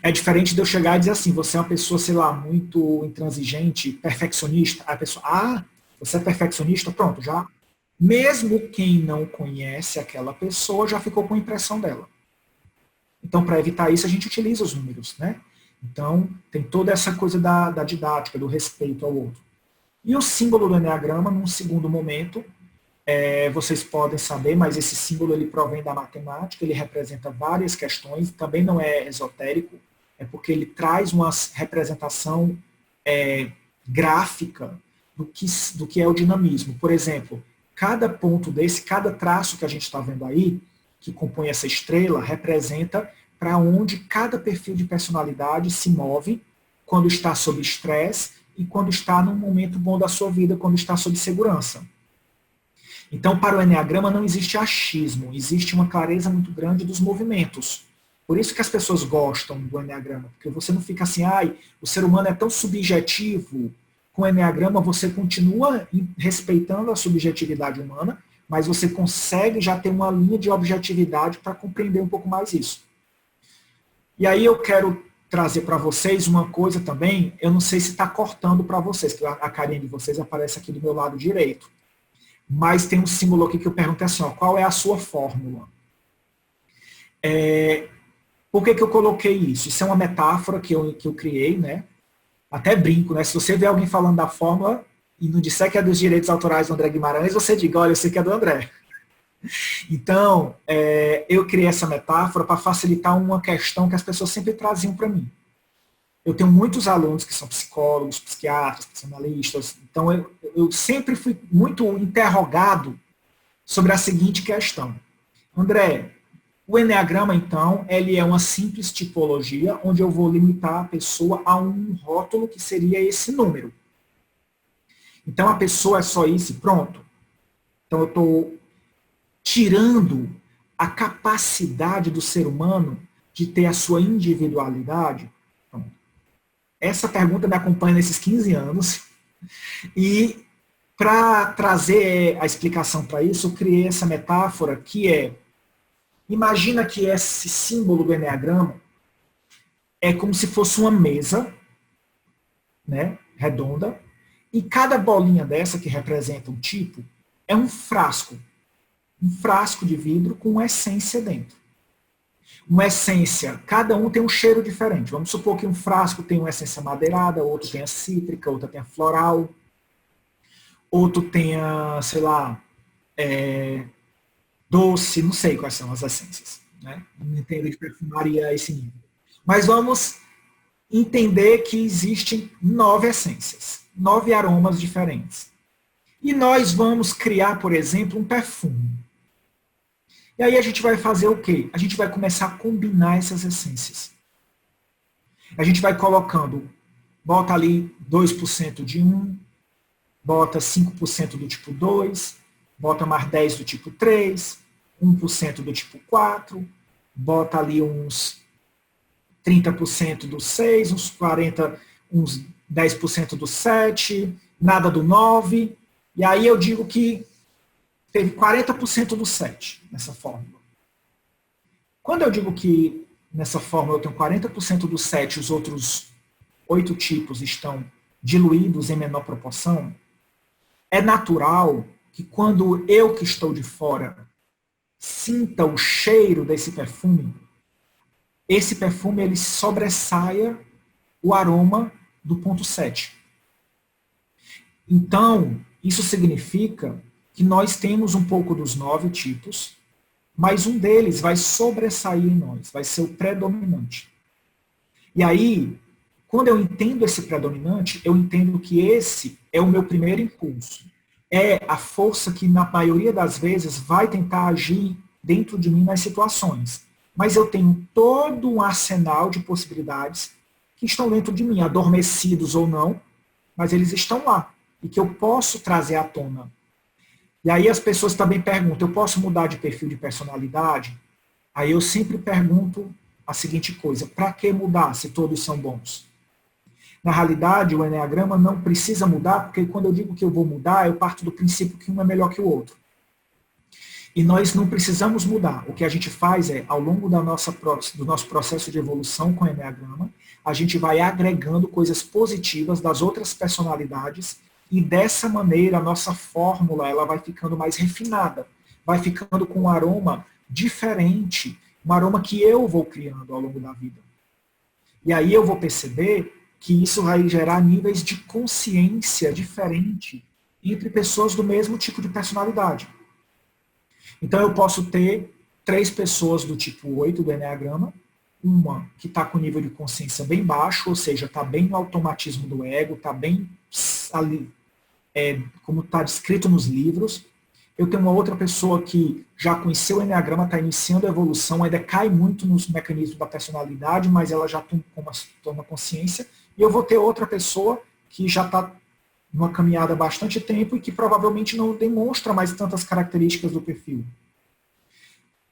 É diferente de eu chegar e dizer assim, você é uma pessoa, sei lá, muito intransigente, perfeccionista. A pessoa, você é perfeccionista? Pronto, já. Mesmo quem não conhece aquela pessoa, já ficou com a impressão dela. Então, para evitar isso, a gente utiliza os números, né? Então, tem toda essa coisa da didática, do respeito ao outro. E o símbolo do Eneagrama, num segundo momento, vocês podem saber, mas esse símbolo ele provém da matemática, ele representa várias questões, também não é esotérico, é porque ele traz uma representação gráfica do que é o dinamismo. Por exemplo, cada ponto desse, cada traço que a gente está vendo aí, que compõe essa estrela, representa para onde cada perfil de personalidade se move quando está sob estresse e quando está num momento bom da sua vida, quando está sob segurança. Então, para o Eneagrama não existe achismo, existe uma clareza muito grande dos movimentos. Por isso que as pessoas gostam do Eneagrama, porque você não fica assim, ai, o ser humano é tão subjetivo. Com o Eneagrama você continua respeitando a subjetividade humana, mas você consegue já ter uma linha de objetividade para compreender um pouco mais isso. E aí eu quero trazer para vocês uma coisa também, eu não sei se está cortando para vocês, que a carinha de vocês aparece aqui do meu lado direito. Mas tem um símbolo aqui que eu pergunto assim, ó, qual é a sua fórmula? Por que eu coloquei isso? Isso é uma metáfora que eu criei, né? Até brinco, né? Se você vê alguém falando da fórmula e não disser que é dos direitos autorais do André Guimarães, você diga, olha, eu sei que é do André. Então, eu criei essa metáfora para facilitar uma questão que as pessoas sempre traziam para mim. Eu tenho muitos alunos que são psicólogos, psiquiatras, psicanalistas, então eu sempre fui muito interrogado sobre a seguinte questão. André, o Eneagrama, então, ele é uma simples tipologia onde eu vou limitar a pessoa a um rótulo que seria esse número. Então, a pessoa é só isso e pronto. Então, eu estou tirando a capacidade do ser humano de ter a sua individualidade. Pronto. Essa pergunta me acompanha nesses 15 anos. E, para trazer a explicação para isso, eu criei essa metáfora que é: imagina que esse símbolo do Eneagrama é como se fosse uma mesa, né, redonda, e cada bolinha dessa, que representa um tipo, é um frasco de vidro com uma essência dentro. Uma essência, cada um tem um cheiro diferente. Vamos supor que um frasco tem uma essência madeirada, outro tem a cítrica, outro tem a floral, outro tem a, sei lá, doce, não sei quais são as essências, né? Não entendo de perfumaria a esse nível. Mas vamos entender que existem 9 essências, 9 aromas diferentes. E nós vamos criar, por exemplo, um perfume. E aí a gente vai fazer o quê? A gente vai começar a combinar essas essências. A gente vai colocando, bota ali 2% de um, bota 5% do tipo 2, bota mais 10 do tipo 3, 1% do tipo 4, bota ali uns 30% do 6, uns 40%, uns 10% do 7, nada do 9, e aí eu digo que teve 40% do 7 nessa fórmula. Quando eu digo que nessa fórmula eu tenho 40% do 7 e os outros 8 tipos estão diluídos em menor proporção, é natural que quando eu que estou de fora sinta o cheiro desse perfume, esse perfume ele sobressaia o aroma do ponto 7. Então, isso significa que nós temos um pouco dos 9 tipos, mas um deles vai sobressair em nós, vai ser o predominante. E aí, quando eu entendo esse predominante, eu entendo que esse é o meu primeiro impulso. É a força que, na maioria das vezes, vai tentar agir dentro de mim nas situações. Mas eu tenho todo um arsenal de possibilidades que estão dentro de mim, adormecidos ou não, mas eles estão lá, e que eu posso trazer à tona. E aí as pessoas também perguntam, eu posso mudar de perfil de personalidade? Aí eu sempre pergunto a seguinte coisa, para que mudar se todos são bons? Na realidade, o Eneagrama não precisa mudar, porque quando eu digo que eu vou mudar, eu parto do princípio que um é melhor que o outro. E nós não precisamos mudar. O que a gente faz é, ao longo do nosso processo de evolução com o Eneagrama, a gente vai agregando coisas positivas das outras personalidades e dessa maneira a nossa fórmula ela vai ficando mais refinada, vai ficando com um aroma diferente, um aroma que eu vou criando ao longo da vida. E aí eu vou perceber que isso vai gerar níveis de consciência diferente entre pessoas do mesmo tipo de personalidade. Então eu posso ter 3 pessoas do tipo 8 do Eneagrama, uma que está com nível de consciência bem baixo, ou seja, está bem no automatismo do ego, está bem ali, como está descrito nos livros. Eu tenho uma outra pessoa que já conheceu o Eneagrama, está iniciando a evolução, ainda cai muito nos mecanismos da personalidade, mas ela já toma consciência. E eu vou ter outra pessoa que já está numa caminhada há bastante tempo e que provavelmente não demonstra mais tantas características do perfil.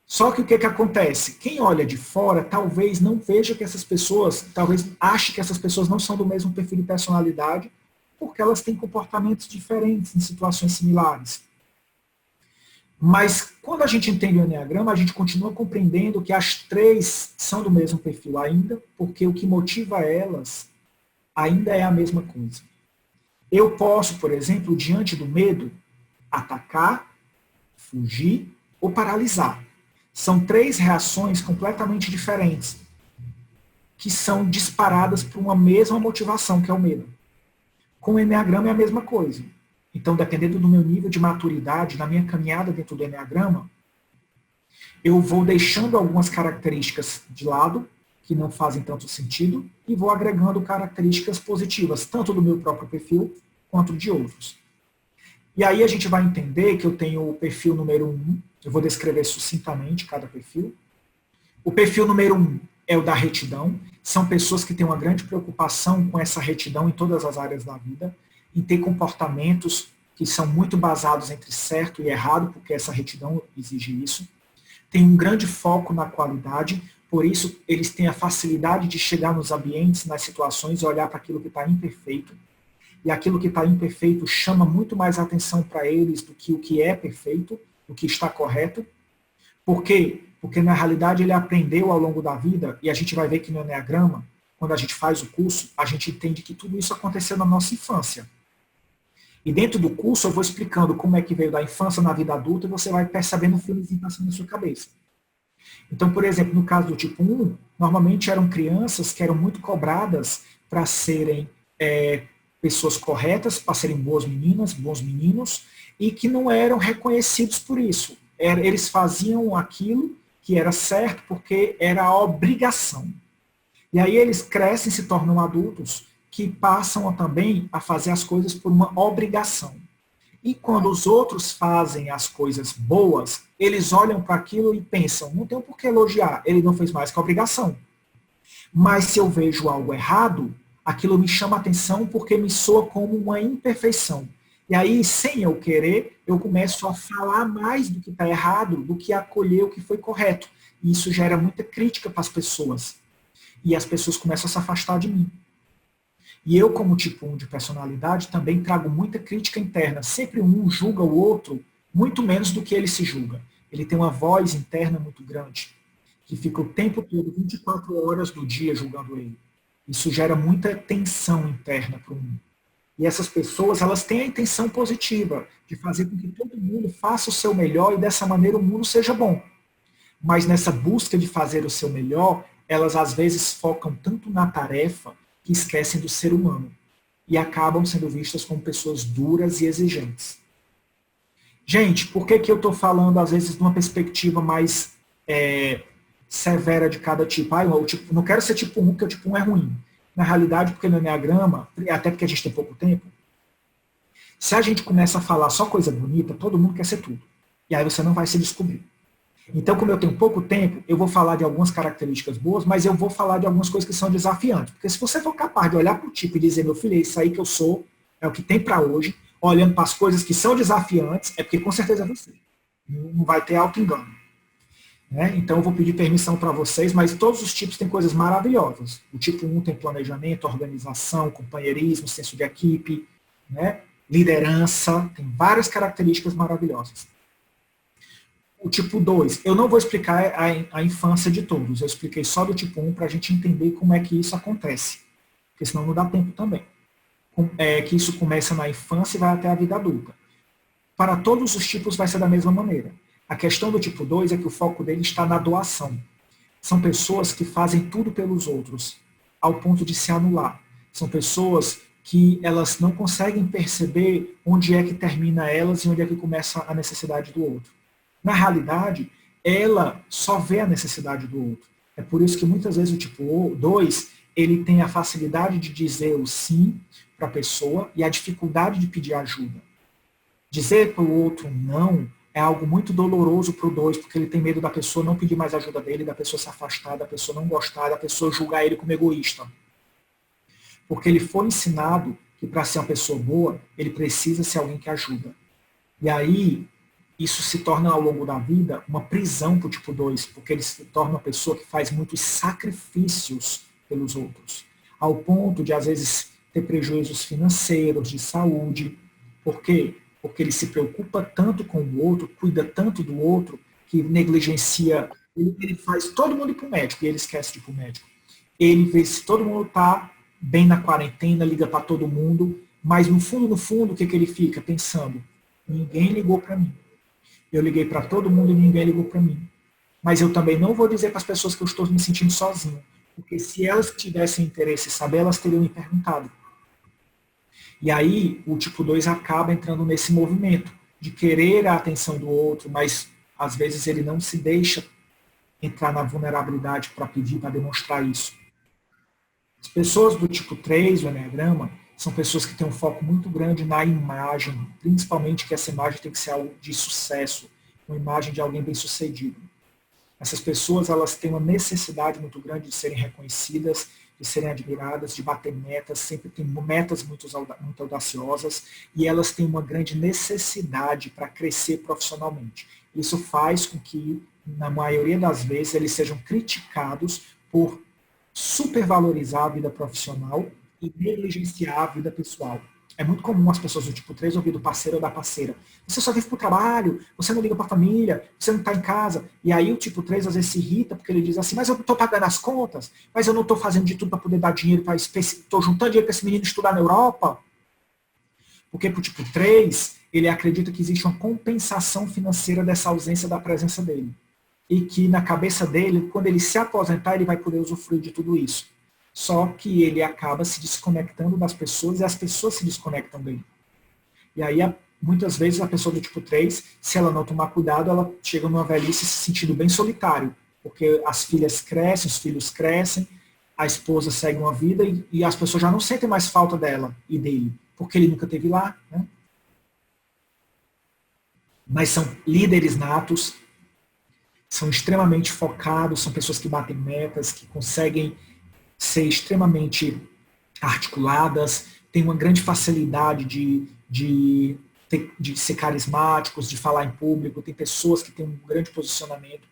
Só que o que acontece? Quem olha de fora talvez não veja que essas pessoas, talvez ache que essas pessoas não são do mesmo perfil de personalidade, porque elas têm comportamentos diferentes em situações similares. Mas quando a gente entende o Enneagrama, a gente continua compreendendo que as três são do mesmo perfil ainda, porque o que motiva elas ainda é a mesma coisa. Eu posso, por exemplo, diante do medo, atacar, fugir ou paralisar. São três reações completamente diferentes, que são disparadas por uma mesma motivação, que é o medo. Com o Enneagrama é a mesma coisa. Então, dependendo do meu nível de maturidade, na minha caminhada dentro do Enneagrama, eu vou deixando algumas características de lado, que não fazem tanto sentido, e vou agregando características positivas, tanto do meu próprio perfil, quanto de outros. E aí a gente vai entender que eu tenho o perfil número 1, eu vou descrever sucintamente cada perfil. O perfil número 1 é o da retidão, são pessoas que têm uma grande preocupação com essa retidão em todas as áreas da vida, em ter comportamentos que são muito basados entre certo e errado, porque essa retidão exige isso. Tem um grande foco na qualidade, por isso eles têm a facilidade de chegar nos ambientes, nas situações e olhar para aquilo que está imperfeito. E aquilo que está imperfeito chama muito mais atenção para eles do que o que é perfeito, o que está correto. Por quê? Porque na realidade ele aprendeu ao longo da vida, e a gente vai ver que no Enneagrama, quando a gente faz o curso, a gente entende que tudo isso aconteceu na nossa infância. E dentro do curso eu vou explicando como é que veio da infância na vida adulta, e você vai percebendo o filmezinho passando na sua cabeça. Então, por exemplo, no caso do tipo 1, normalmente eram crianças que eram muito cobradas para serem pessoas corretas, para serem boas meninas, bons meninos, e que não eram reconhecidos por isso. Eles faziam aquilo que era certo porque era a obrigação. E aí eles crescem, se tornam adultos, que passam também a fazer as coisas por uma obrigação. E quando os outros fazem as coisas boas, eles olham para aquilo e pensam, não tem por que elogiar, ele não fez mais que a obrigação. Mas se eu vejo algo errado, aquilo me chama atenção porque me soa como uma imperfeição. E aí, sem eu querer, eu começo a falar mais do que está errado, do que acolher o que foi correto. E isso gera muita crítica para as pessoas. E as pessoas começam a se afastar de mim. E eu, como tipo 1 de personalidade, também trago muita crítica interna. Sempre um julga o outro muito menos do que ele se julga. Ele tem uma voz interna muito grande, que fica o tempo todo, 24 horas do dia, julgando ele. Isso gera muita tensão interna para o mundo. E essas pessoas, elas têm a intenção positiva de fazer com que todo mundo faça o seu melhor e dessa maneira o mundo seja bom. Mas nessa busca de fazer o seu melhor, elas às vezes focam tanto na tarefa que esquecem do ser humano e acabam sendo vistas como pessoas duras e exigentes. Gente, por que eu estou falando às vezes de uma perspectiva mais severa de cada tipo? Eu não quero ser tipo 1, porque o tipo 1 é ruim. Na realidade, porque no Enneagrama, até porque a gente tem pouco tempo, se a gente começa a falar só coisa bonita, todo mundo quer ser tudo. E aí você não vai se descobrir. Então, como eu tenho pouco tempo, eu vou falar de algumas características boas, mas eu vou falar de algumas coisas que são desafiantes. Porque se você for capaz de olhar para o tipo e dizer, meu filho, é isso aí que eu sou, é o que tem para hoje, olhando para as coisas que são desafiantes, é porque com certeza é você. Não vai ter auto-engano. Né? Então, eu vou pedir permissão para vocês, mas todos os tipos têm coisas maravilhosas. O tipo 1 tem planejamento, organização, companheirismo, senso de equipe, né? Liderança, tem várias características maravilhosas. O tipo 2, eu não vou explicar a infância de todos, eu expliquei só do tipo 1 para a gente entender como é que isso acontece, porque senão não dá tempo também. Que isso começa na infância e vai até a vida adulta. Para todos os tipos vai ser da mesma maneira. A questão do tipo 2 é que o foco dele está na doação. São pessoas que fazem tudo pelos outros, ao ponto de se anular. São pessoas que elas não conseguem perceber onde é que termina elas e onde é que começa a necessidade do outro. Na realidade, ela só vê a necessidade do outro. É por isso que muitas vezes o tipo 2, ele tem a facilidade de dizer o sim para a pessoa e a dificuldade de pedir ajuda. Dizer para o outro não é algo muito doloroso para o 2, porque ele tem medo da pessoa não pedir mais ajuda dele, da pessoa se afastar, da pessoa não gostar, da pessoa julgar ele como egoísta. Porque ele foi ensinado que para ser uma pessoa boa, ele precisa ser alguém que ajuda. E aí, isso se torna, ao longo da vida, uma prisão para o tipo 2, porque ele se torna uma pessoa que faz muitos sacrifícios pelos outros, ao ponto de, às vezes, ter prejuízos financeiros, de saúde. Por quê? Porque ele se preocupa tanto com o outro, cuida tanto do outro, que negligencia, ele faz todo mundo ir para o médico, e ele esquece de ir para o médico. Ele vê se todo mundo está bem na quarentena, liga para todo mundo, mas no fundo, o que ele fica pensando? Ninguém ligou para mim. Eu liguei para todo mundo e ninguém ligou para mim. Mas eu também não vou dizer para as pessoas que eu estou me sentindo sozinho, porque se elas tivessem interesse em saber, elas teriam me perguntado. E aí o tipo 2 acaba entrando nesse movimento de querer a atenção do outro, mas às vezes ele não se deixa entrar na vulnerabilidade para pedir, para demonstrar isso. As pessoas do tipo 3, o Enneagrama, são pessoas que têm um foco muito grande na imagem, principalmente que essa imagem tem que ser algo de sucesso, uma imagem de alguém bem-sucedido. Essas pessoas, elas têm uma necessidade muito grande de serem reconhecidas, de serem admiradas, de bater metas, sempre têm metas muito audaciosas, e elas têm uma grande necessidade para crescer profissionalmente. Isso faz com que, na maioria das vezes, eles sejam criticados por supervalorizar a vida profissional e negligenciar a vida pessoal. É muito comum as pessoas do tipo 3 ouvir do parceiro ou da parceira. Você só vive para o trabalho, você não liga para a família, você não está em casa. E aí o tipo 3 às vezes se irrita porque ele diz assim, mas eu não estou pagando as contas, mas eu não estou fazendo de tudo para poder dar dinheiro, estou juntando dinheiro para esse menino estudar na Europa. Porque para o tipo 3, ele acredita que existe uma compensação financeira dessa ausência da presença dele. E que na cabeça dele, quando ele se aposentar, ele vai poder usufruir de tudo isso. Só que ele acaba se desconectando das pessoas e as pessoas se desconectam dele. E aí, muitas vezes, a pessoa do tipo 3, se ela não tomar cuidado, ela chega numa velhice se sentindo bem solitário. Porque as filhas crescem, os filhos crescem, a esposa segue uma vida e as pessoas já não sentem mais falta dela e dele, porque ele nunca esteve lá. Né? Mas são líderes natos, são extremamente focados, são pessoas que batem metas, que conseguem ser extremamente articuladas, têm uma grande facilidade de ser carismáticos, de falar em público, tem pessoas que têm um grande posicionamento.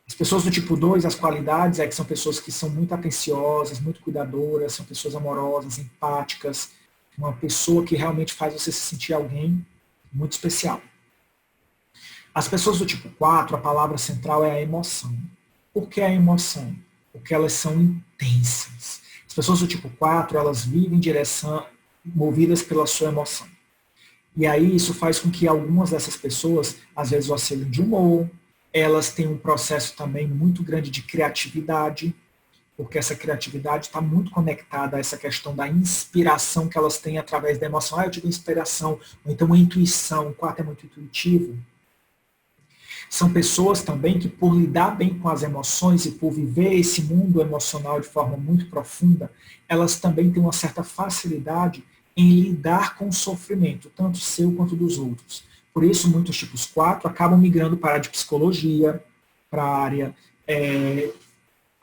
As pessoas do tipo 2, as qualidades é que são pessoas que são muito atenciosas, muito cuidadoras, são pessoas amorosas, empáticas, uma pessoa que realmente faz você se sentir alguém muito especial. As pessoas do tipo 4, a palavra central é a emoção. Por que a emoção? Porque elas são intensas. As pessoas do tipo 4, elas vivem em direção, movidas pela sua emoção. E aí isso faz com que algumas dessas pessoas, às vezes, oscilem de humor, elas têm um processo também muito grande de criatividade, porque essa criatividade está muito conectada a essa questão da inspiração que elas têm através da emoção. Eu digo inspiração, ou então uma intuição, o 4 é muito intuitivo. São pessoas também que, por lidar bem com as emoções e por viver esse mundo emocional de forma muito profunda, elas também têm uma certa facilidade em lidar com o sofrimento, tanto seu quanto dos outros. Por isso, muitos tipos 4 acabam migrando para a área de psicologia, para a área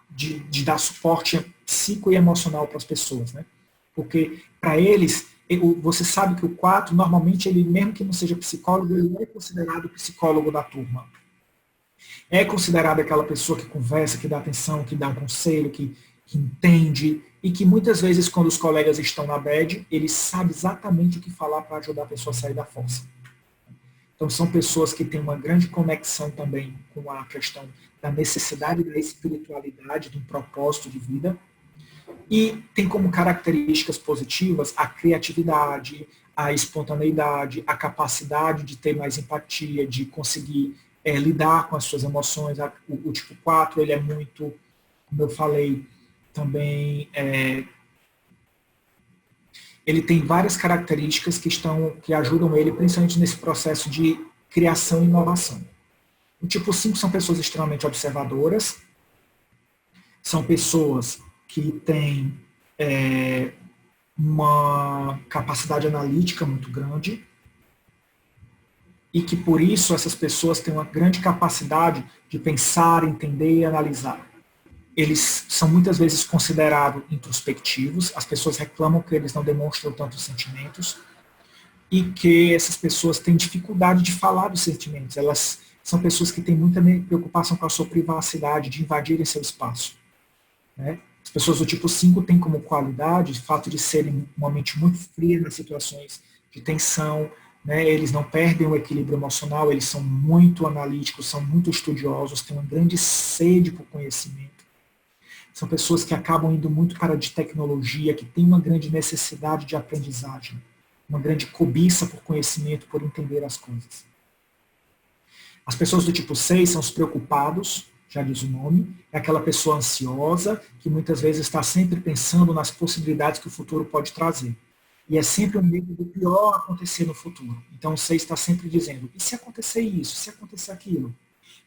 de dar suporte psico e emocional para as pessoas. Né? Porque, para eles, você sabe que o 4, normalmente, ele, mesmo que não seja psicólogo, ele é considerado o psicólogo da turma. É considerado aquela pessoa que conversa, que dá atenção, que dá um conselho, que entende, e que muitas vezes, quando os colegas estão na bad, ele sabe exatamente o que falar para ajudar a pessoa a sair da fossa. Então, são pessoas que têm uma grande conexão também com a questão da necessidade da espiritualidade, de um propósito de vida, e tem como características positivas a criatividade, a espontaneidade, a capacidade de ter mais empatia, de conseguir lidar com as suas emoções. O tipo 4, ele é muito, como eu falei, também ele tem várias características que ajudam ele, principalmente nesse processo de criação e inovação. O tipo 5 são pessoas extremamente observadoras, são pessoas que têm uma capacidade analítica muito grande e que, por isso, essas pessoas têm uma grande capacidade de pensar, entender e analisar. Eles são muitas vezes considerados introspectivos, as pessoas reclamam que eles não demonstram tantos sentimentos, e que essas pessoas têm dificuldade de falar dos sentimentos. Elas são pessoas que têm muita preocupação com a sua privacidade, de invadirem seu espaço. Né? As pessoas do tipo 5 têm como qualidade o fato de serem uma mente muito fria nas situações de tensão, né? Eles não perdem o equilíbrio emocional, eles são muito analíticos, são muito estudiosos, têm uma grande sede por conhecimento. São pessoas que acabam indo muito para a de tecnologia, que têm uma grande necessidade de aprendizagem, uma grande cobiça por conhecimento, por entender as coisas. As pessoas do tipo 6 são os preocupados, já diz o nome, é aquela pessoa ansiosa que muitas vezes está sempre pensando nas possibilidades que o futuro pode trazer. E é sempre o medo do pior acontecer no futuro. Então o 6 está sempre dizendo, e se acontecer isso, se acontecer aquilo?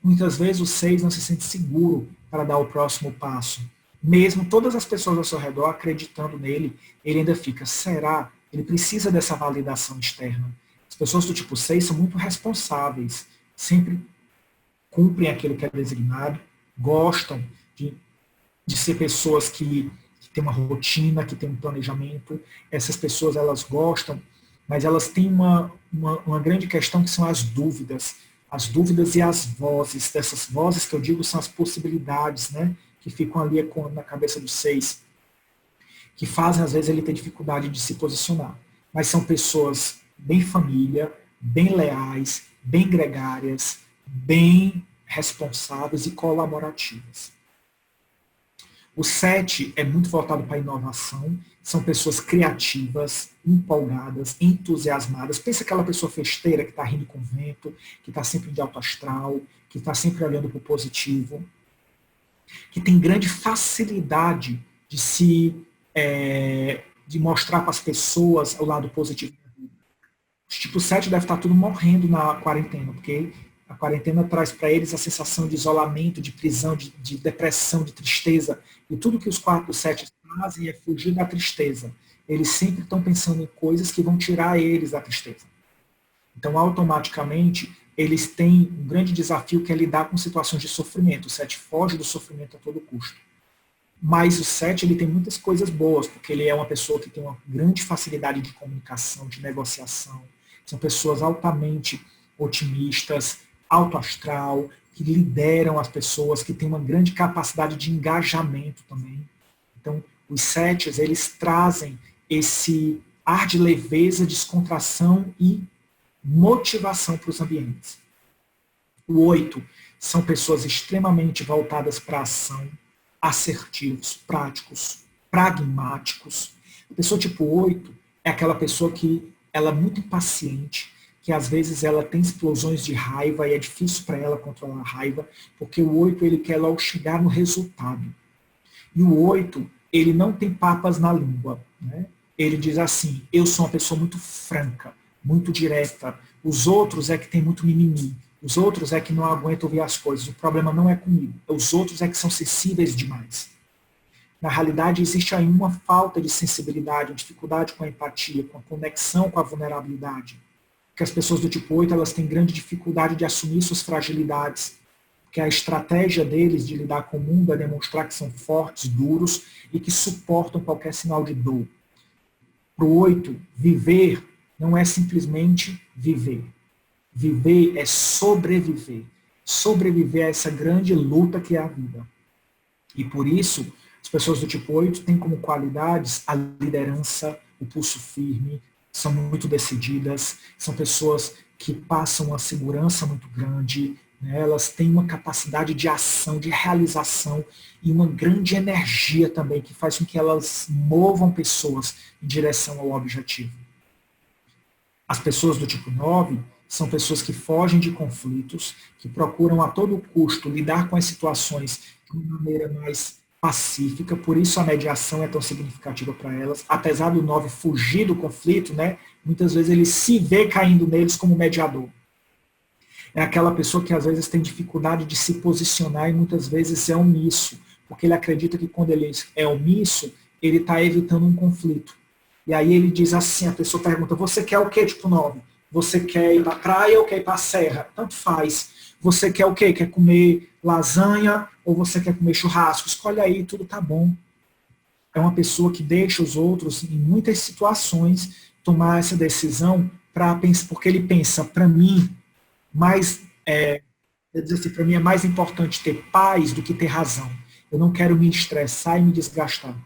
Muitas vezes o 6 não se sente seguro para dar o próximo passo. Mesmo todas as pessoas ao seu redor acreditando nele, ele ainda fica, será? Ele precisa dessa validação externa. As pessoas do tipo 6 são muito responsáveis, sempre cumprem aquilo que é designado, gostam de ser pessoas que têm uma rotina, que têm um planejamento. Essas pessoas, elas gostam, mas elas têm uma grande questão que são as dúvidas e as vozes. Dessas vozes que eu digo são as possibilidades, né, que ficam ali na cabeça do 6, que fazem, às vezes, ele ter dificuldade de se posicionar. Mas são pessoas bem família, bem leais, bem gregárias, bem responsáveis e colaborativas. O 7 é muito voltado para a inovação, são pessoas criativas, empolgadas, entusiasmadas. Pensa aquela pessoa festeira que está rindo com o vento, que está sempre de alto astral, que está sempre olhando para o positivo, que tem grande facilidade de mostrar para as pessoas o lado positivo da vida. Os tipo 7 deve estar tudo morrendo na quarentena, porque a quarentena traz para eles a sensação de isolamento, de prisão, de depressão, de tristeza. E tudo que os 4 e 7 fazem é fugir da tristeza. Eles sempre estão pensando em coisas que vão tirar eles da tristeza. Então, automaticamente, eles têm um grande desafio que é lidar com situações de sofrimento. O 7 foge do sofrimento a todo custo. Mas o 7 ele tem muitas coisas boas, porque ele é uma pessoa que tem uma grande facilidade de comunicação, de negociação. São pessoas altamente otimistas, alto astral, que lideram as pessoas, que têm uma grande capacidade de engajamento também. Então, os 7, eles trazem esse ar de leveza, descontração e motivação para os ambientes. O 8 são pessoas extremamente voltadas para a ação, assertivos, práticos, pragmáticos. A pessoa tipo 8 é aquela pessoa que ela é muito impaciente, que às vezes ela tem explosões de raiva e é difícil para ela controlar a raiva, porque o 8 ele quer logo chegar no resultado. E o 8, ele não tem papas na língua. Né? Ele diz assim, eu sou uma pessoa muito franca, muito direta. Os outros é que tem muito mimimi. Os outros é que não aguentam ouvir as coisas. O problema não é comigo. Os outros é que são sensíveis demais. Na realidade, existe aí uma falta de sensibilidade, uma dificuldade com a empatia, com a conexão com a vulnerabilidade. Porque as pessoas do tipo 8, elas têm grande dificuldade de assumir suas fragilidades. Porque a estratégia deles de lidar com o mundo é demonstrar que são fortes, duros e que suportam qualquer sinal de dor. Para o 8, viver não é simplesmente viver. Viver é sobreviver. Sobreviver a essa grande luta que é a vida. E por isso, as pessoas do tipo 8 têm como qualidades a liderança, o pulso firme, são muito decididas, são pessoas que passam uma segurança muito grande, né? Elas têm uma capacidade de ação, de realização e uma grande energia também, que faz com que elas movam pessoas em direção ao objetivo. As pessoas do tipo 9 são pessoas que fogem de conflitos, que procuram a todo custo lidar com as situações de uma maneira mais pacífica, por isso a mediação é tão significativa para elas. Apesar do 9 fugir do conflito, né, muitas vezes ele se vê caindo neles como mediador. É aquela pessoa que às vezes tem dificuldade de se posicionar e muitas vezes é omisso, porque ele acredita que quando ele é omisso, ele está evitando um conflito. E aí ele diz assim, a pessoa pergunta, você quer o quê, tipo 9? Você quer ir para a praia ou quer ir para a serra? Tanto faz. Você quer o quê? Quer comer lasanha ou você quer comer churrasco? Escolhe aí, tudo tá bom. É uma pessoa que deixa os outros, em muitas situações, tomar essa decisão porque ele pensa, para mim, para mim é mais importante ter paz do que ter razão. Eu não quero me estressar e me desgastar.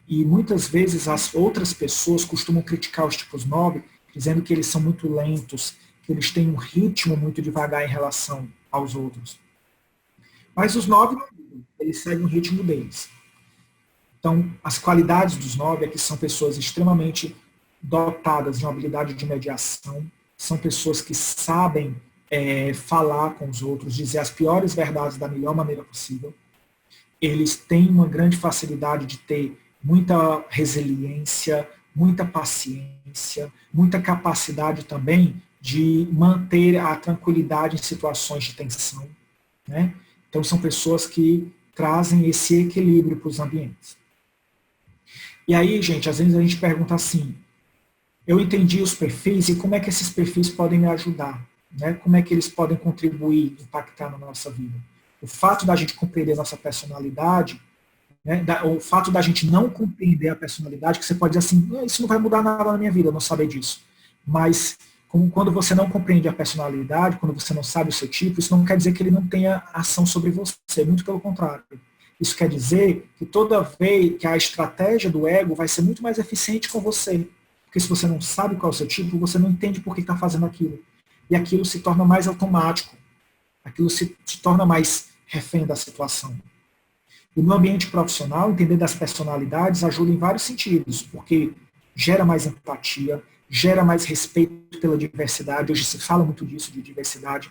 E muitas vezes as outras pessoas costumam criticar os tipos 9, dizendo que eles são muito lentos, que eles têm um ritmo muito devagar em relação aos outros. Mas os 9, eles seguem o ritmo deles. Então, as qualidades dos 9 é que são pessoas extremamente dotadas de uma habilidade de mediação, são pessoas que sabem falar com os outros, dizer as piores verdades da melhor maneira possível. Eles têm uma grande facilidade de ter muita resiliência, muita paciência, muita capacidade também de manter a tranquilidade em situações de tensão, né? Então, são pessoas que trazem esse equilíbrio para os ambientes. E aí, gente, às vezes a gente pergunta assim, eu entendi os perfis e como é que esses perfis podem me ajudar? Né? Como é que eles podem contribuir, impactar na nossa vida? O fato da gente compreender nossa personalidade, né, o fato da gente não compreender a personalidade, que você pode dizer assim, isso não vai mudar nada na minha vida, eu não saber disso. Mas quando você não compreende a personalidade, quando você não sabe o seu tipo, isso não quer dizer que ele não tenha ação sobre você, muito pelo contrário. Isso quer dizer que toda vez que a estratégia do ego vai ser muito mais eficiente com você. Porque se você não sabe qual é o seu tipo, você não entende por que está fazendo aquilo. E aquilo se torna mais automático. Aquilo se torna mais refém da situação. E no ambiente profissional, entender das personalidades ajuda em vários sentidos, porque gera mais empatia, gera mais respeito pela diversidade. Hoje se fala muito disso, de diversidade.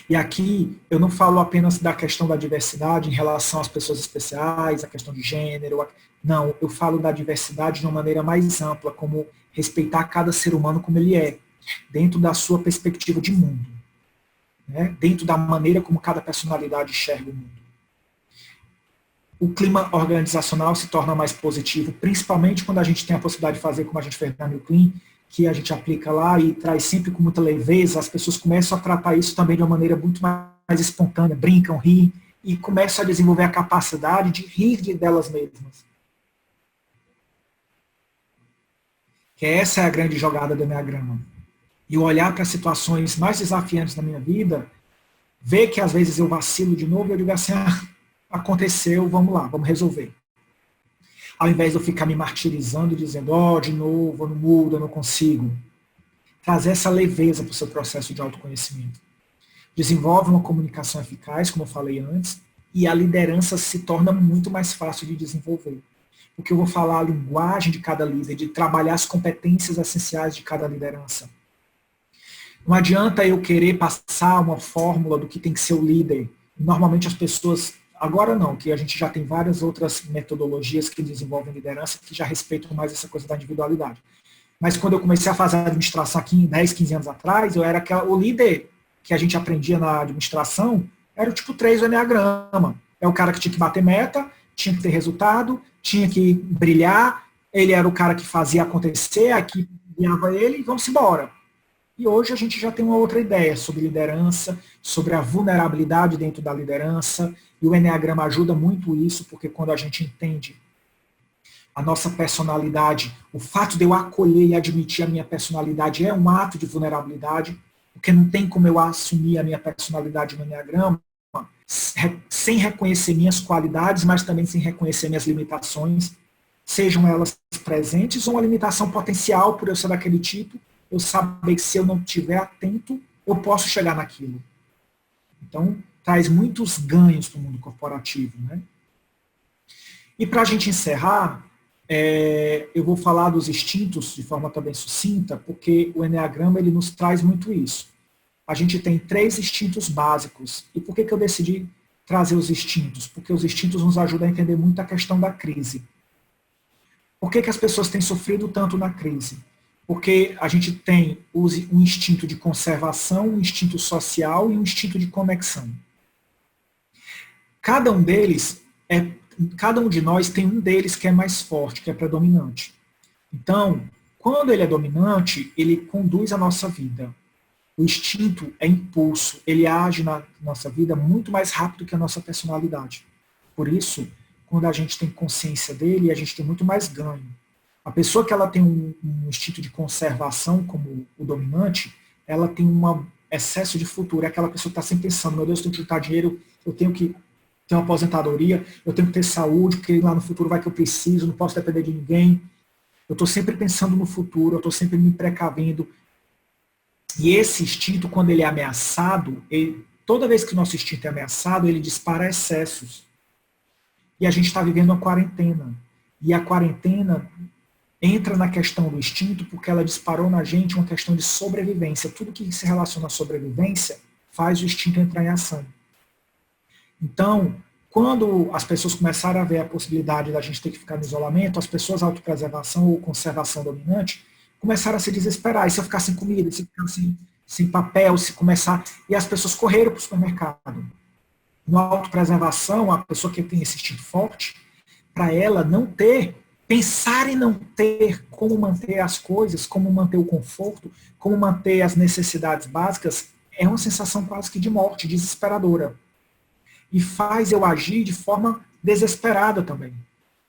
E aqui eu não falo apenas da questão da diversidade em relação às pessoas especiais, a questão de gênero. Não, eu falo da diversidade de uma maneira mais ampla, como respeitar cada ser humano como ele é, dentro da sua perspectiva de mundo, né? Dentro da maneira como cada personalidade enxerga o mundo. O clima organizacional se torna mais positivo, principalmente quando a gente tem a possibilidade de fazer como a gente fez na New Clean, que a gente aplica lá e traz sempre com muita leveza, as pessoas começam a tratar isso também de uma maneira muito mais espontânea, brincam, riem, e começam a desenvolver a capacidade de rir delas mesmas. Que essa é a grande jogada do Enneagrama. E olhar para situações mais desafiantes da minha vida, ver que às vezes eu vacilo de novo e eu digo assim, aconteceu, vamos lá, vamos resolver. Ao invés de eu ficar me martirizando e dizendo, de novo, eu não mudo, eu não consigo. Trazer essa leveza para o seu processo de autoconhecimento. Desenvolve uma comunicação eficaz, como eu falei antes, e a liderança se torna muito mais fácil de desenvolver. Porque eu vou falar a linguagem de cada líder, de trabalhar as competências essenciais de cada liderança. Não adianta eu querer passar uma fórmula do que tem que ser o líder. Normalmente as pessoas... Agora não, que a gente já tem várias outras metodologias que desenvolvem liderança que já respeitam mais essa coisa da individualidade. Mas quando eu comecei a fazer a administração aqui em 10, 15 anos atrás, eu era o líder que a gente aprendia na administração, era o tipo 3 do Enneagrama. É o cara que tinha que bater meta, tinha que ter resultado, tinha que brilhar, ele era o cara que fazia acontecer, a equipe guiava ele e vamos embora. E hoje a gente já tem uma outra ideia sobre liderança, sobre a vulnerabilidade dentro da liderança, e o Enneagrama ajuda muito isso, porque quando a gente entende a nossa personalidade, o fato de eu acolher e admitir a minha personalidade é um ato de vulnerabilidade, porque não tem como eu assumir a minha personalidade no Enneagrama sem reconhecer minhas qualidades, mas também sem reconhecer minhas limitações, sejam elas presentes ou uma limitação potencial por eu ser daquele tipo, eu saber que se eu não estiver atento, eu posso chegar naquilo. Então, traz muitos ganhos para o mundo corporativo, né? E para a gente encerrar, eu vou falar dos instintos de forma também sucinta, porque o Enneagrama ele nos traz muito isso. A gente tem 3 instintos básicos. E por que eu decidi trazer os instintos? Porque os instintos nos ajudam a entender muito a questão da crise. Por que as pessoas têm sofrido tanto na crise? Porque a gente tem um instinto de conservação, um instinto social e um instinto de conexão. Cada um de nós tem um deles que é mais forte, que é predominante. Então, quando ele é dominante, ele conduz a nossa vida. O instinto é impulso, ele age na nossa vida muito mais rápido que a nossa personalidade. Por isso, quando a gente tem consciência dele, a gente tem muito mais ganho. A pessoa que ela tem um instinto de conservação como o dominante, ela tem um excesso de futuro. É aquela pessoa que está sempre pensando, meu Deus, eu tenho que juntar dinheiro, eu tenho que ter uma aposentadoria, eu tenho que ter saúde, porque lá no futuro vai que eu preciso, não posso depender de ninguém. Eu estou sempre pensando no futuro, eu estou sempre me precavendo. E esse instinto, quando ele é ameaçado, toda vez que o nosso instinto é ameaçado, ele dispara excessos. E a gente está vivendo uma quarentena. E a quarentena entra na questão do instinto porque ela disparou na gente uma questão de sobrevivência. Tudo que se relaciona à sobrevivência faz o instinto entrar em ação. Então, quando as pessoas começaram a ver a possibilidade da gente ter que ficar no isolamento, as pessoas autopreservação ou conservação dominante começaram a se desesperar. E se eu ficar sem comida, se eu ficar sem papel, se começar... E as pessoas correram para o supermercado. Na autopreservação, a pessoa que tem esse instinto forte, para ela não ter, pensar em não ter como manter as coisas, como manter o conforto, como manter as necessidades básicas, é uma sensação quase que de morte, desesperadora. E faz eu agir de forma desesperada também.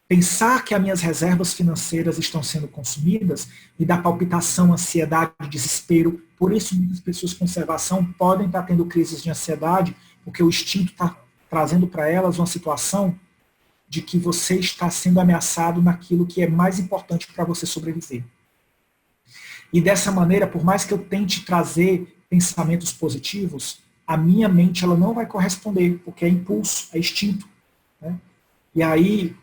Pensar que as minhas reservas financeiras estão sendo consumidas me dá palpitação, ansiedade, desespero. Por isso, muitas pessoas com conservação podem estar tendo crises de ansiedade, porque o instinto está trazendo para elas uma situação de que você está sendo ameaçado naquilo que é mais importante para você sobreviver. E dessa maneira, por mais que eu tente trazer pensamentos positivos, a minha mente ela não vai corresponder, porque é impulso, é instinto. Né? E aí,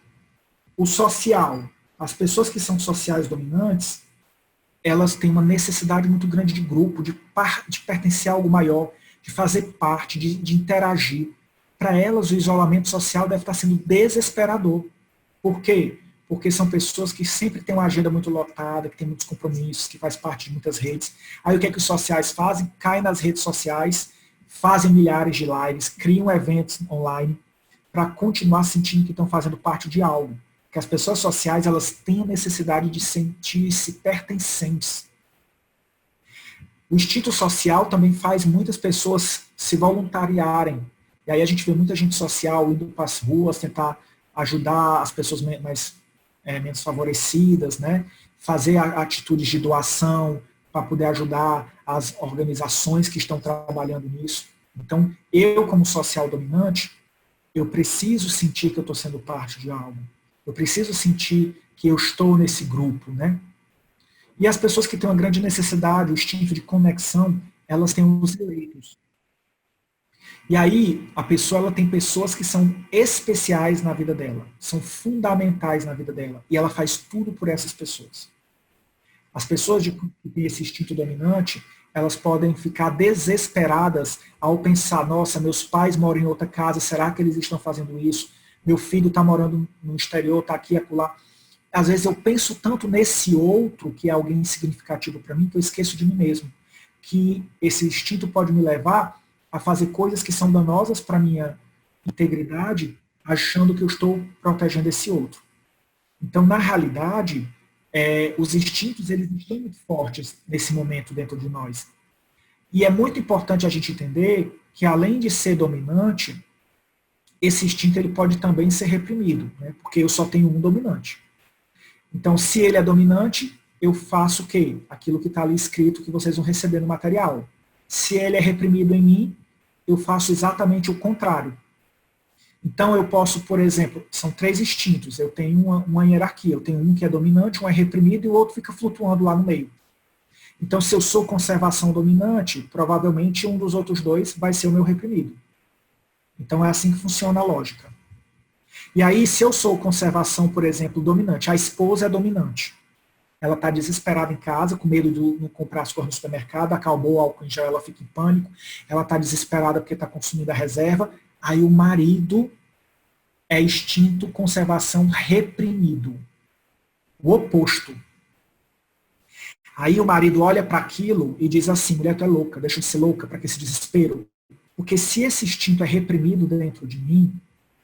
o social, as pessoas que são sociais dominantes, elas têm uma necessidade muito grande de grupo, de pertencer a algo maior, de fazer parte, de interagir. Para elas, o isolamento social deve estar sendo desesperador. Por quê? Porque são pessoas que sempre têm uma agenda muito lotada, que têm muitos compromissos, que faz parte de muitas redes. Aí o que é que os sociais fazem? Caem nas redes sociais, fazem milhares de lives, criam eventos online para continuar sentindo que estão fazendo parte de algo. Porque as pessoas sociais, elas têm a necessidade de sentir-se pertencentes. O instinto social também faz muitas pessoas se voluntariarem. E aí a gente vê muita gente social indo para as ruas, tentar ajudar as pessoas menos favorecidas, né? Fazer atitudes de doação para poder ajudar as organizações que estão trabalhando nisso. Então, eu como social dominante, eu preciso sentir que eu estou sendo parte de algo. Eu preciso sentir que eu estou nesse grupo, né? E as pessoas que têm uma grande necessidade, o instinto de conexão, elas têm os eleitos. E aí, a pessoa ela tem pessoas que são especiais na vida dela, são fundamentais na vida dela, e ela faz tudo por essas pessoas. As pessoas que têm esse instinto dominante, elas podem ficar desesperadas ao pensar, nossa, meus pais moram em outra casa, será que eles estão fazendo isso? Meu filho está morando no exterior, está aqui e acolá. Às vezes eu penso tanto nesse outro, que é alguém significativo para mim, que eu esqueço de mim mesmo. Que esse instinto pode me levar a fazer coisas que são danosas para a minha integridade, achando que eu estou protegendo esse outro. Então, na realidade, os instintos eles estão muito fortes nesse momento dentro de nós. E é muito importante a gente entender que, além de ser dominante, esse instinto ele pode também ser reprimido, né? Porque eu só tenho um dominante. Então, se ele é dominante, eu faço o quê? Aquilo que está ali escrito que vocês vão receber no material. Se ele é reprimido em mim, eu faço exatamente o contrário. Então, eu posso, por exemplo, são 3 instintos, eu tenho uma hierarquia, eu tenho um que é dominante, um é reprimido e o outro fica flutuando lá no meio. Então, se eu sou conservação dominante, provavelmente um dos outros 2 vai ser o meu reprimido. Então, é assim que funciona a lógica. E aí, se eu sou conservação, por exemplo, dominante, a esposa é dominante. Ela está desesperada em casa, com medo de não comprar as coisas no supermercado, acabou o álcool em gel, ela fica em pânico, ela está desesperada porque está consumindo a reserva. Aí o marido é instinto conservação reprimido. O oposto. Aí o marido olha para aquilo e diz assim, mulher, tu é louca, deixa de ser louca, para que esse desespero? Porque se esse instinto é reprimido dentro de mim,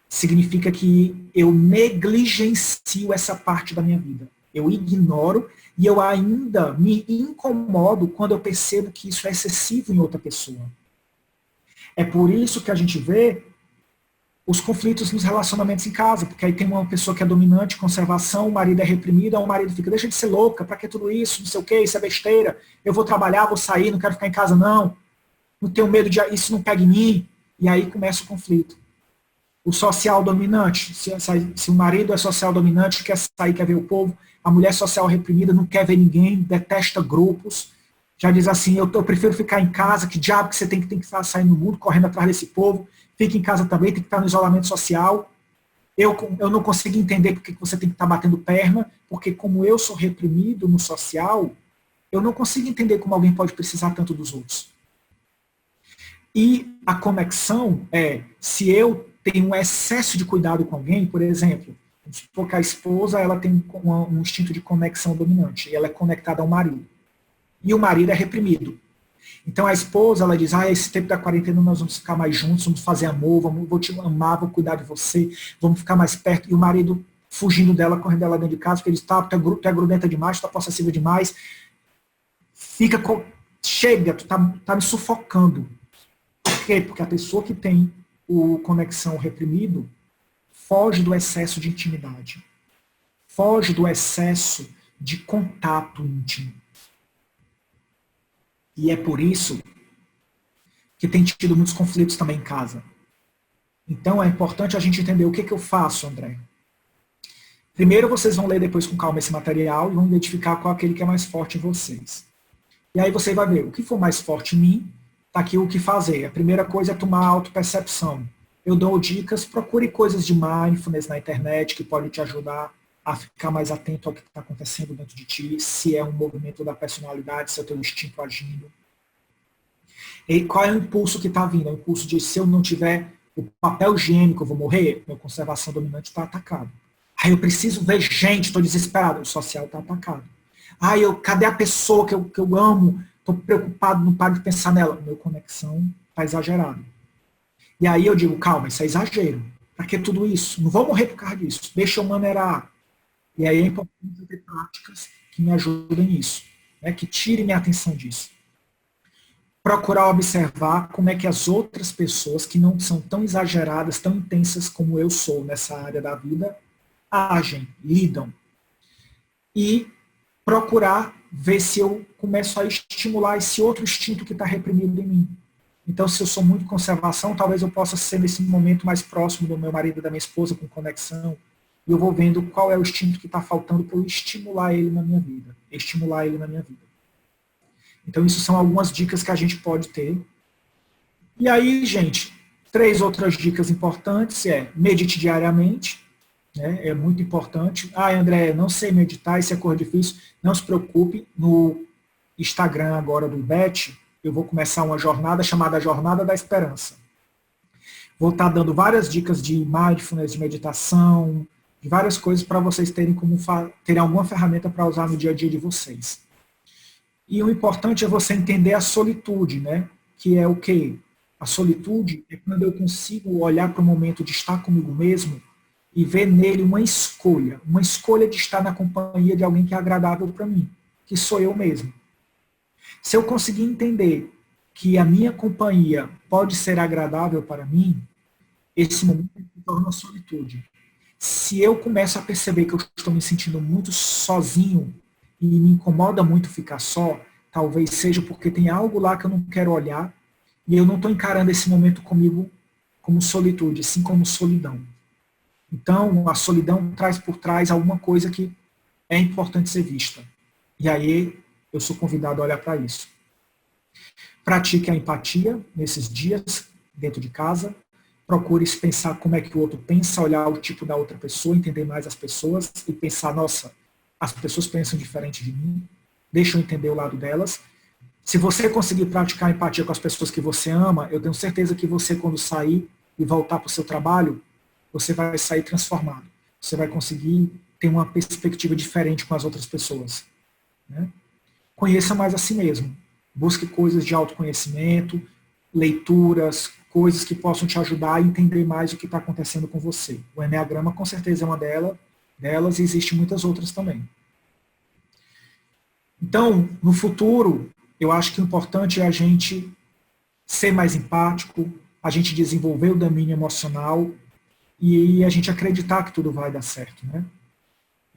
significa que eu negligencio essa parte da minha vida. Eu ignoro e eu ainda me incomodo quando eu percebo que isso é excessivo em outra pessoa. É por isso que a gente vê os conflitos nos relacionamentos em casa, porque aí tem uma pessoa que é dominante, conservação, o marido é reprimido, aí o marido fica, deixa de ser louca, para que tudo isso, não sei o que, isso é besteira, eu vou trabalhar, vou sair, não quero ficar em casa não tenho medo de isso não pega em mim, e aí começa o conflito. O social dominante, se o marido é social dominante, quer sair, quer ver o povo, a mulher social reprimida não quer ver ninguém, detesta grupos, já diz assim, eu prefiro ficar em casa, que diabo que você tem que estar saindo no mundo, correndo atrás desse povo, fica em casa também, tem que estar no isolamento social. Eu não consigo entender porque você tem que estar batendo perna, porque como eu sou reprimido no social, eu não consigo entender como alguém pode precisar tanto dos outros. E a conexão é, se eu tenho um excesso de cuidado com alguém, por exemplo, vamos supor que a esposa ela tem um instinto de conexão dominante, e ela é conectada ao marido. E o marido é reprimido. Então a esposa, ela diz, esse tempo da quarentena nós vamos ficar mais juntos, vamos fazer amor, vou te amar, vou cuidar de você, vamos ficar mais perto. E o marido fugindo dela, correndo dela dentro de casa, porque ele diz, tu é grudenta demais, tu é possessiva demais. Chega, tu tá me sufocando. Por quê? Porque a pessoa que tem o conexão reprimido foge do excesso de intimidade. Foge do excesso de contato íntimo. E é por isso que tem tido muitos conflitos também em casa. Então é importante a gente entender o que eu faço, André. Primeiro vocês vão ler depois com calma esse material e vão identificar qual é aquele que é mais forte em vocês. E aí você vai ver, o que for mais forte em mim, está aqui o que fazer. A primeira coisa é tomar autopercepção. Eu dou dicas, procure coisas de mindfulness na internet que podem te ajudar a ficar mais atento ao que está acontecendo dentro de ti, se é um movimento da personalidade, se é o teu instinto agindo. E qual é o impulso que está vindo? É o impulso de, se eu não tiver o papel higiênico, eu vou morrer? Meu conservação dominante está atacado. Eu preciso ver gente, estou desesperado. O social está atacado. Cadê a pessoa que eu amo? Estou preocupado, não paro de pensar nela. Meu conexão está exagerado. E aí eu digo, calma, isso é exagero. Para que tudo isso? Não vou morrer por causa disso. Deixa eu maneirar. E aí é importante ter práticas que me ajudem nisso, né? Que tirem minha atenção disso. Procurar observar como é que as outras pessoas que não são tão exageradas, tão intensas como eu sou nessa área da vida, agem, lidam. E procurar ver se eu começo a estimular esse outro instinto que está reprimido em mim. Então, se eu sou muito conservação, talvez eu possa ser nesse momento mais próximo do meu marido e da minha esposa, com conexão, e eu vou vendo qual é o instinto que está faltando para eu estimular ele na minha vida. Estimular ele na minha vida. Então, isso são algumas dicas que a gente pode ter. E aí, gente, 3 outras dicas importantes é medite diariamente, né? É muito importante. André, não sei meditar, isso é coisa difícil. Não se preocupe, no Instagram agora do Bet, eu vou começar uma jornada chamada Jornada da Esperança. Vou estar dando várias dicas de mindfulness, de meditação, de várias coisas para vocês terem alguma ferramenta para usar no dia a dia de vocês. E o importante é você entender a solitude, né? Que é o quê? A solitude é quando eu consigo olhar para o momento de estar comigo mesmo e ver nele uma escolha de estar na companhia de alguém que é agradável para mim, que sou eu mesmo. Se eu conseguir entender que a minha companhia pode ser agradável para mim, esse momento se torna solitude. Se eu começo a perceber que eu estou me sentindo muito sozinho e me incomoda muito ficar só, talvez seja porque tem algo lá que eu não quero olhar e eu não estou encarando esse momento comigo como solitude, assim como solidão. Então, a solidão traz por trás alguma coisa que é importante ser vista. E aí, eu sou convidado a olhar para isso. Pratique a empatia nesses dias, dentro de casa. Procure pensar como é que o outro pensa, olhar o tipo da outra pessoa, entender mais as pessoas e pensar, nossa, as pessoas pensam diferente de mim, deixa eu entender o lado delas. Se você conseguir praticar empatia com as pessoas que você ama, eu tenho certeza que você, quando sair e voltar para o seu trabalho, você vai sair transformado. Você vai conseguir ter uma perspectiva diferente com as outras pessoas. Né? Conheça mais a si mesmo. Busque coisas de autoconhecimento, leituras, coisas que possam te ajudar a entender mais o que está acontecendo com você. O Enneagrama, com certeza, é uma delas e existem muitas outras também. Então, no futuro, eu acho que o importante é a gente ser mais empático, a gente desenvolver o domínio emocional e a gente acreditar que tudo vai dar certo, né?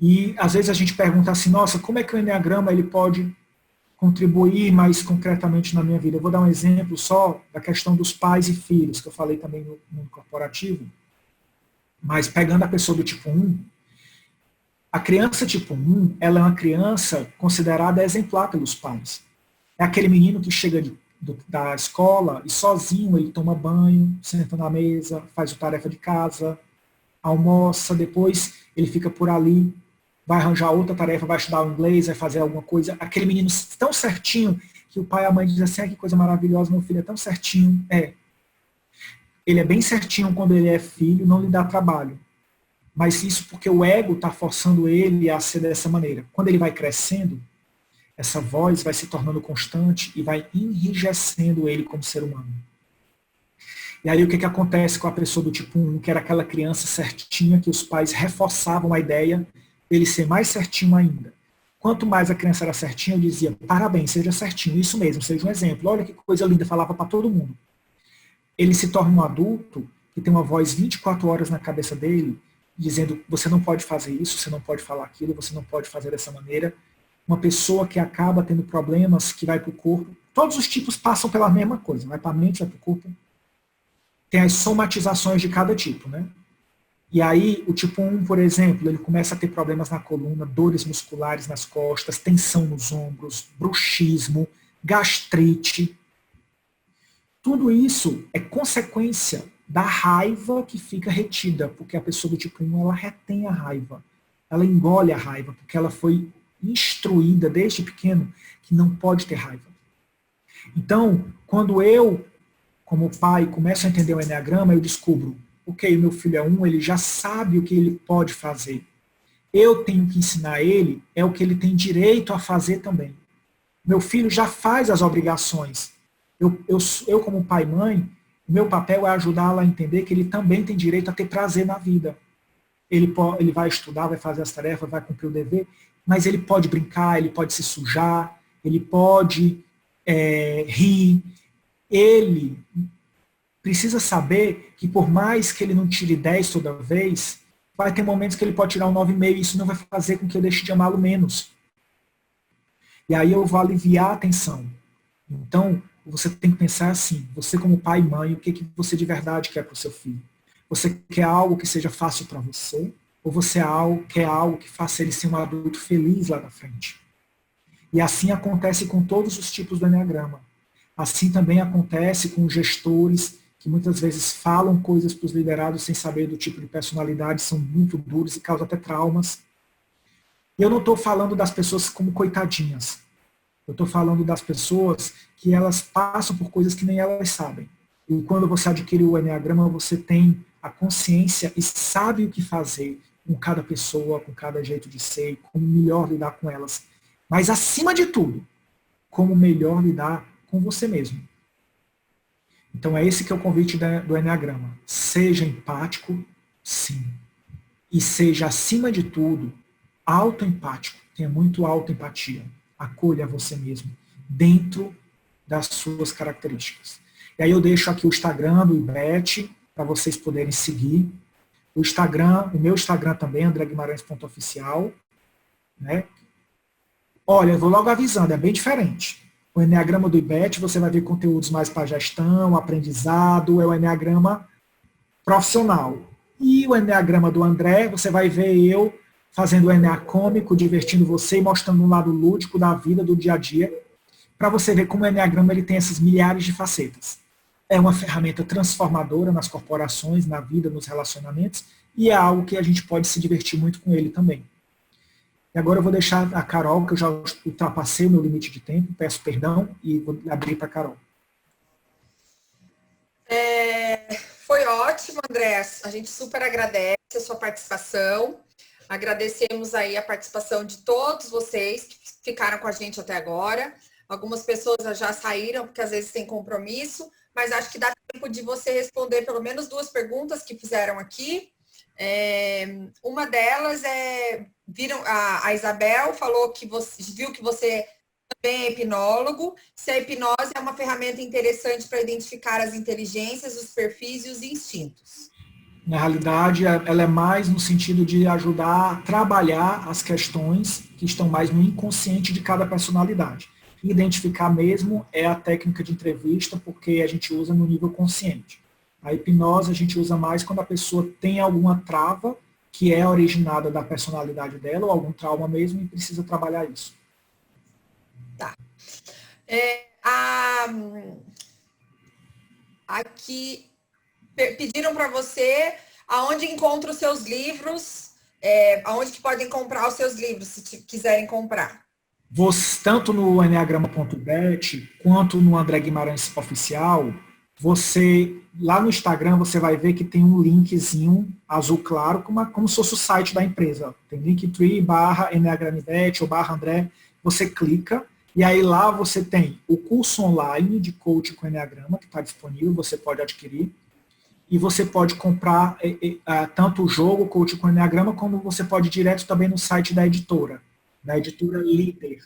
E às vezes a gente pergunta assim, nossa, como é que o Enneagrama ele pode contribuir mais concretamente na minha vida? Eu vou dar um exemplo só da questão dos pais e filhos, que eu falei também no mundo corporativo, mas pegando a pessoa do tipo 1, a criança tipo 1, ela é uma criança considerada exemplar pelos pais. É aquele menino que chega da escola e sozinho ele toma banho, senta na mesa, faz a tarefa de casa, almoça, depois ele fica por ali, vai arranjar outra tarefa, vai estudar o inglês, vai fazer alguma coisa. Aquele menino tão certinho que o pai e a mãe dizem assim, ah, que coisa maravilhosa, meu filho é tão certinho. Ele é bem certinho quando ele é filho, não lhe dá trabalho. Mas isso porque o ego está forçando ele a ser dessa maneira. Quando ele vai crescendo, essa voz vai se tornando constante e vai enrijecendo ele como ser humano. E aí o que acontece com a pessoa do tipo 1, que era aquela criança certinha, que os pais reforçavam a ideia dele ser mais certinho ainda. Quanto mais a criança era certinha, eu dizia, parabéns, seja certinho, isso mesmo, seja um exemplo. Olha que coisa linda, falava para todo mundo. Ele se torna um adulto que tem uma voz 24 horas na cabeça dele, dizendo, você não pode fazer isso, você não pode falar aquilo, você não pode fazer dessa maneira. Uma pessoa que acaba tendo problemas, que vai para o corpo. Todos os tipos passam pela mesma coisa, vai para a mente, vai para o corpo. Tem as somatizações de cada tipo, né? E aí, o tipo 1, por exemplo, ele começa a ter problemas na coluna, dores musculares nas costas, tensão nos ombros, bruxismo, gastrite. Tudo isso é consequência da raiva que fica retida, porque a pessoa do tipo 1, ela retém a raiva. Ela engole a raiva, porque ela foi instruída desde pequeno que não pode ter raiva. Então, quando eu, como pai, começo a entender o Enneagrama, eu descubro, ok, meu filho é 1, ele já sabe o que ele pode fazer. Eu tenho que ensinar ele, é o que ele tem direito a fazer também. Meu filho já faz as obrigações. Eu como pai e mãe, meu papel é ajudá-lo a entender que ele também tem direito a ter prazer na vida. Ele vai estudar, vai fazer as tarefas, vai cumprir o dever, mas ele pode brincar, ele pode se sujar, ele pode rir. Ele precisa saber que por mais que ele não tire 10 toda vez, vai ter momentos que ele pode tirar um 9,5 e isso não vai fazer com que eu deixe de amá-lo menos. E aí eu vou aliviar a tensão. Então, você tem que pensar assim, você como pai e mãe, o que você de verdade quer para o seu filho? Você quer algo que seja fácil para você? Ou você quer algo que faça ele ser um adulto feliz lá na frente? E assim acontece com todos os tipos do Enneagrama. Assim também acontece com gestores que muitas vezes falam coisas para os liderados sem saber do tipo de personalidade, são muito duros e causam até traumas. E eu não estou falando das pessoas como coitadinhas. Eu estou falando das pessoas que elas passam por coisas que nem elas sabem. E quando você adquire o Enneagrama, você tem a consciência e sabe o que fazer com cada pessoa, com cada jeito de ser, como melhor lidar com elas. Mas, acima de tudo, como melhor lidar com você mesmo. Então, é esse que é o convite do Enneagrama. Seja empático, sim. E seja, acima de tudo, autoempático. Tenha muito autoempatia. Acolha você mesmo, dentro das suas características. E aí eu deixo aqui o Instagram do IBET, para vocês poderem seguir. O meu Instagram também, andreguimarães.oficial. Né? Olha, eu vou logo avisando, é bem diferente. O Enneagrama do IBET, você vai ver conteúdos mais para gestão, aprendizado, é o Enneagrama profissional. E o Enneagrama do André, você vai ver eu fazendo o Enneagrama cômico, divertindo você e mostrando um lado lúdico da vida, do dia a dia, para você ver como o Enneagrama ele tem essas milhares de facetas. É uma ferramenta transformadora nas corporações, na vida, nos relacionamentos, e é algo que a gente pode se divertir muito com ele também. E agora eu vou deixar a Carol, que eu já ultrapassei o meu limite de tempo, peço perdão e vou abrir para a Carol. Foi ótimo, André. A gente super agradece a sua participação. Agradecemos aí a participação de todos vocês que ficaram com a gente até agora. Algumas pessoas já saíram, porque às vezes tem compromisso, mas acho que dá tempo de você responder pelo menos 2 perguntas que fizeram aqui. Uma delas a Isabel falou que viu que você também é hipnólogo, se a hipnose é uma ferramenta interessante para identificar as inteligências, os perfis e os instintos. Na realidade, ela é mais no sentido de ajudar a trabalhar as questões que estão mais no inconsciente de cada personalidade. Identificar mesmo é a técnica de entrevista, porque a gente usa no nível consciente. A hipnose a gente usa mais quando a pessoa tem alguma trava que é originada da personalidade dela, ou algum trauma mesmo, e precisa trabalhar isso. Tá. Aqui pediram para você aonde encontra os seus livros, aonde que podem comprar os seus livros, se quiserem comprar. Tanto no enneagrama.bet quanto no André Guimarães Oficial, lá no Instagram, você vai ver que tem um linkzinho azul claro, como se fosse o site da empresa. Tem linktree /enneagramibet ou /André, você clica, e aí lá você tem o curso online de coaching com Enneagrama, que está disponível, você pode adquirir, e você pode comprar tanto o jogo, coaching com Enneagrama, como você pode ir direto também no site da editora Líder.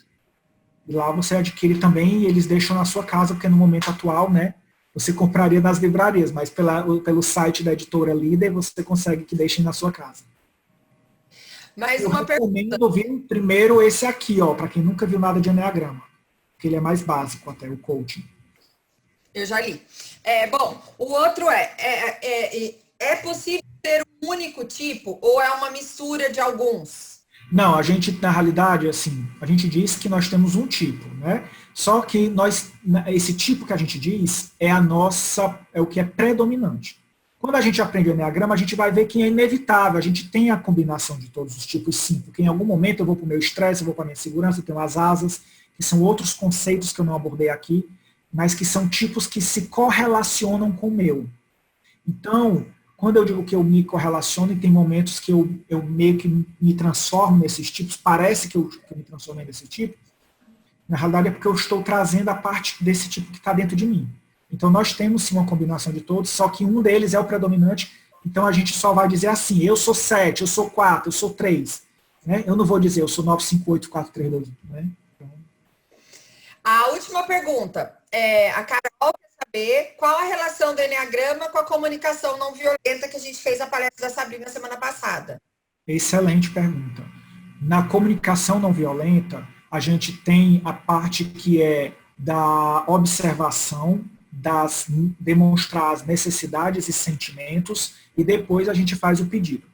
E lá você adquire também, e eles deixam na sua casa, porque no momento atual, né, você compraria nas livrarias, mas pelo site da editora Líder, você consegue que deixem na sua casa. Mas eu recomendo ver primeiro esse aqui, para quem nunca viu nada de Enneagrama, porque ele é mais básico até, o coaching. Eu já li. Bom, o outro é possível ter um único tipo ou é uma mistura de alguns? Não, a gente, na realidade, assim, a gente diz que nós temos um tipo, né? Só que esse tipo que a gente diz é o que é predominante. Quando a gente aprende o Enneagrama, a gente vai ver que é inevitável, a gente tem a combinação de todos os tipos sim, porque em algum momento eu vou para o meu estresse, eu vou para a minha segurança, eu tenho as asas, que são outros conceitos que eu não abordei aqui, mas que são tipos que se correlacionam com o meu. Então, quando eu digo que eu me correlaciono, e tem momentos que eu meio que me transformo nesses tipos, parece que eu me transformei nesse tipo, na realidade é porque eu estou trazendo a parte desse tipo que está dentro de mim. Então, nós temos sim uma combinação de todos, só que um deles é o predominante, então a gente só vai dizer assim, eu sou 7, eu sou 4, eu sou 3. Né? Eu não vou dizer, eu sou 9, 5, 8, 4, 3, 2, 1. Né? Então... A última pergunta. A Carol quer saber qual a relação do Enneagrama com a comunicação não violenta que a gente fez a palestra da Sabrina semana passada. Excelente pergunta. Na comunicação não violenta, a gente tem a parte que é da observação, demonstrar as necessidades e sentimentos, e depois a gente faz o pedido.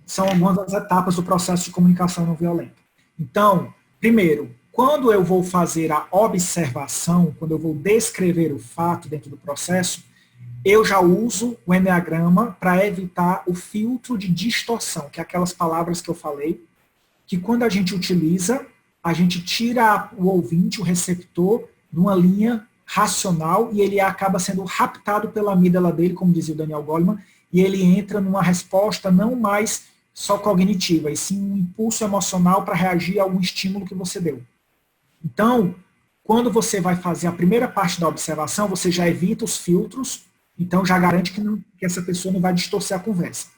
São algumas das etapas do processo de comunicação não violenta. Então, primeiro, quando eu vou fazer a observação, quando eu vou descrever o fato dentro do processo, eu já uso o Enneagrama para evitar o filtro de distorção, que é aquelas palavras que eu falei, que quando a gente utiliza, a gente tira o ouvinte, o receptor, de uma linha racional e ele acaba sendo raptado pela amígdala dele, como dizia o Daniel Goleman, e ele entra numa resposta não mais só cognitiva, e sim um impulso emocional para reagir a algum estímulo que você deu. Então, quando você vai fazer a primeira parte da observação, você já evita os filtros, então já garante que essa pessoa não vai distorcer a conversa.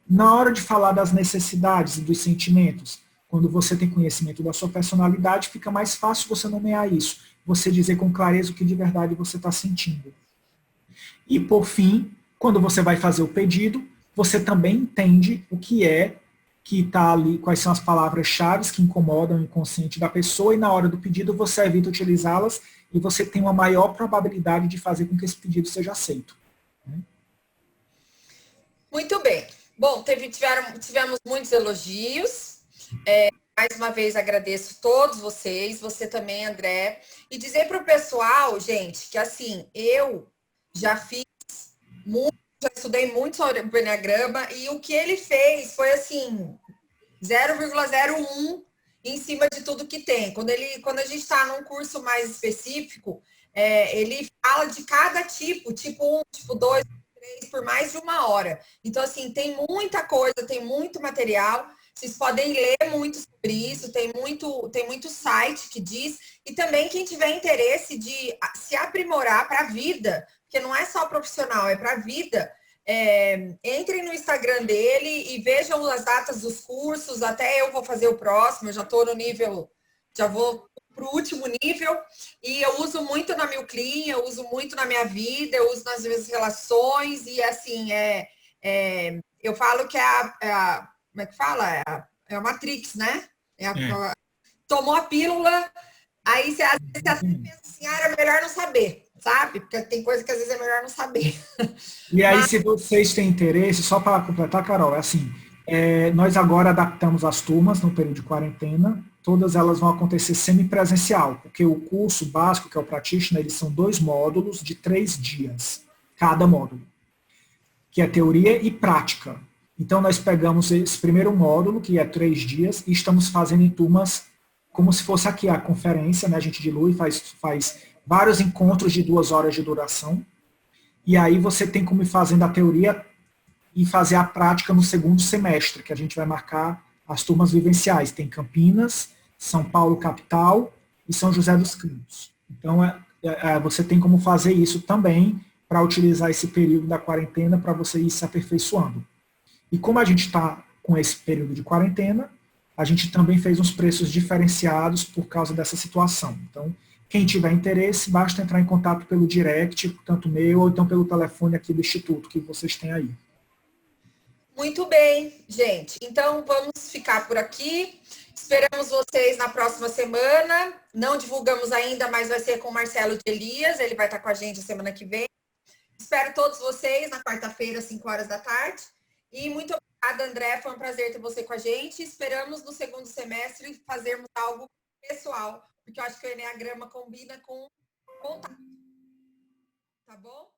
Na hora de falar das necessidades e dos sentimentos, quando você tem conhecimento da sua personalidade, fica mais fácil você nomear isso, você dizer com clareza o que de verdade você está sentindo. E por fim, quando você vai fazer o pedido, você também entende o que está ali, quais são as palavras-chave que incomodam o inconsciente da pessoa, e na hora do pedido você evita utilizá-las e você tem uma maior probabilidade de fazer com que esse pedido seja aceito. Muito bem. Bom, tivemos muitos elogios. Mais uma vez agradeço todos vocês, você também, André. E dizer para o pessoal, gente, que assim, eu já estudei muito sobre o Enneagrama e o que ele fez foi assim, 0,01 em cima de tudo que tem. Quando a gente está num curso mais específico, ele fala de cada tipo 1, tipo 2, por mais de 1 hora. Então, assim, tem muita coisa, tem muito material. Vocês podem ler muito sobre isso, tem muito site que diz. E também quem tiver interesse de se aprimorar para a vida, porque não é só profissional, é para a vida, entrem no Instagram dele e vejam as datas dos cursos. Até eu vou fazer o próximo, eu já estou no nível, já vou para o último nível, e eu uso muito na Milclean, eu uso muito na minha vida, eu uso nas minhas relações, e assim, Eu falo que como é que fala? É a Matrix, né? Tomou a pílula, aí você às vezes até pensa assim, era melhor não saber, sabe? Porque tem coisa que às vezes é melhor não saber. E aí, se vocês têm interesse, só para completar, Carol, é assim, nós agora adaptamos as turmas no período de quarentena, todas elas vão acontecer semipresencial, porque o curso básico, que é o Practitioner, eles são 2 módulos de 3 dias, cada módulo, que é teoria e prática. Então, nós pegamos esse primeiro módulo, que é 3 dias, e estamos fazendo em turmas como se fosse aqui a conferência, né? A gente dilui, faz vários encontros de 2 horas de duração, e aí você tem como ir fazendo a teoria e fazer a prática no segundo semestre, que a gente vai marcar as turmas vivenciais. Tem Campinas, São Paulo capital e São José dos Campos. Então, você tem como fazer isso também para utilizar esse período da quarentena para você ir se aperfeiçoando. E como a gente está com esse período de quarentena, a gente também fez uns preços diferenciados por causa dessa situação. Então, quem tiver interesse, basta entrar em contato pelo direct, tanto meu ou então pelo telefone aqui do Instituto que vocês têm aí. Muito bem, gente. Então, vamos ficar por aqui. Esperamos vocês na próxima semana. Não divulgamos ainda, mas vai ser com o Marcelo de Elias. Ele vai estar com a gente a semana que vem. Espero todos vocês na quarta-feira, às 5 horas da tarde. E muito obrigada, André. Foi um prazer ter você com a gente. Esperamos no segundo semestre fazermos algo pessoal, porque eu acho que o Enneagrama combina com contato. Tá bom?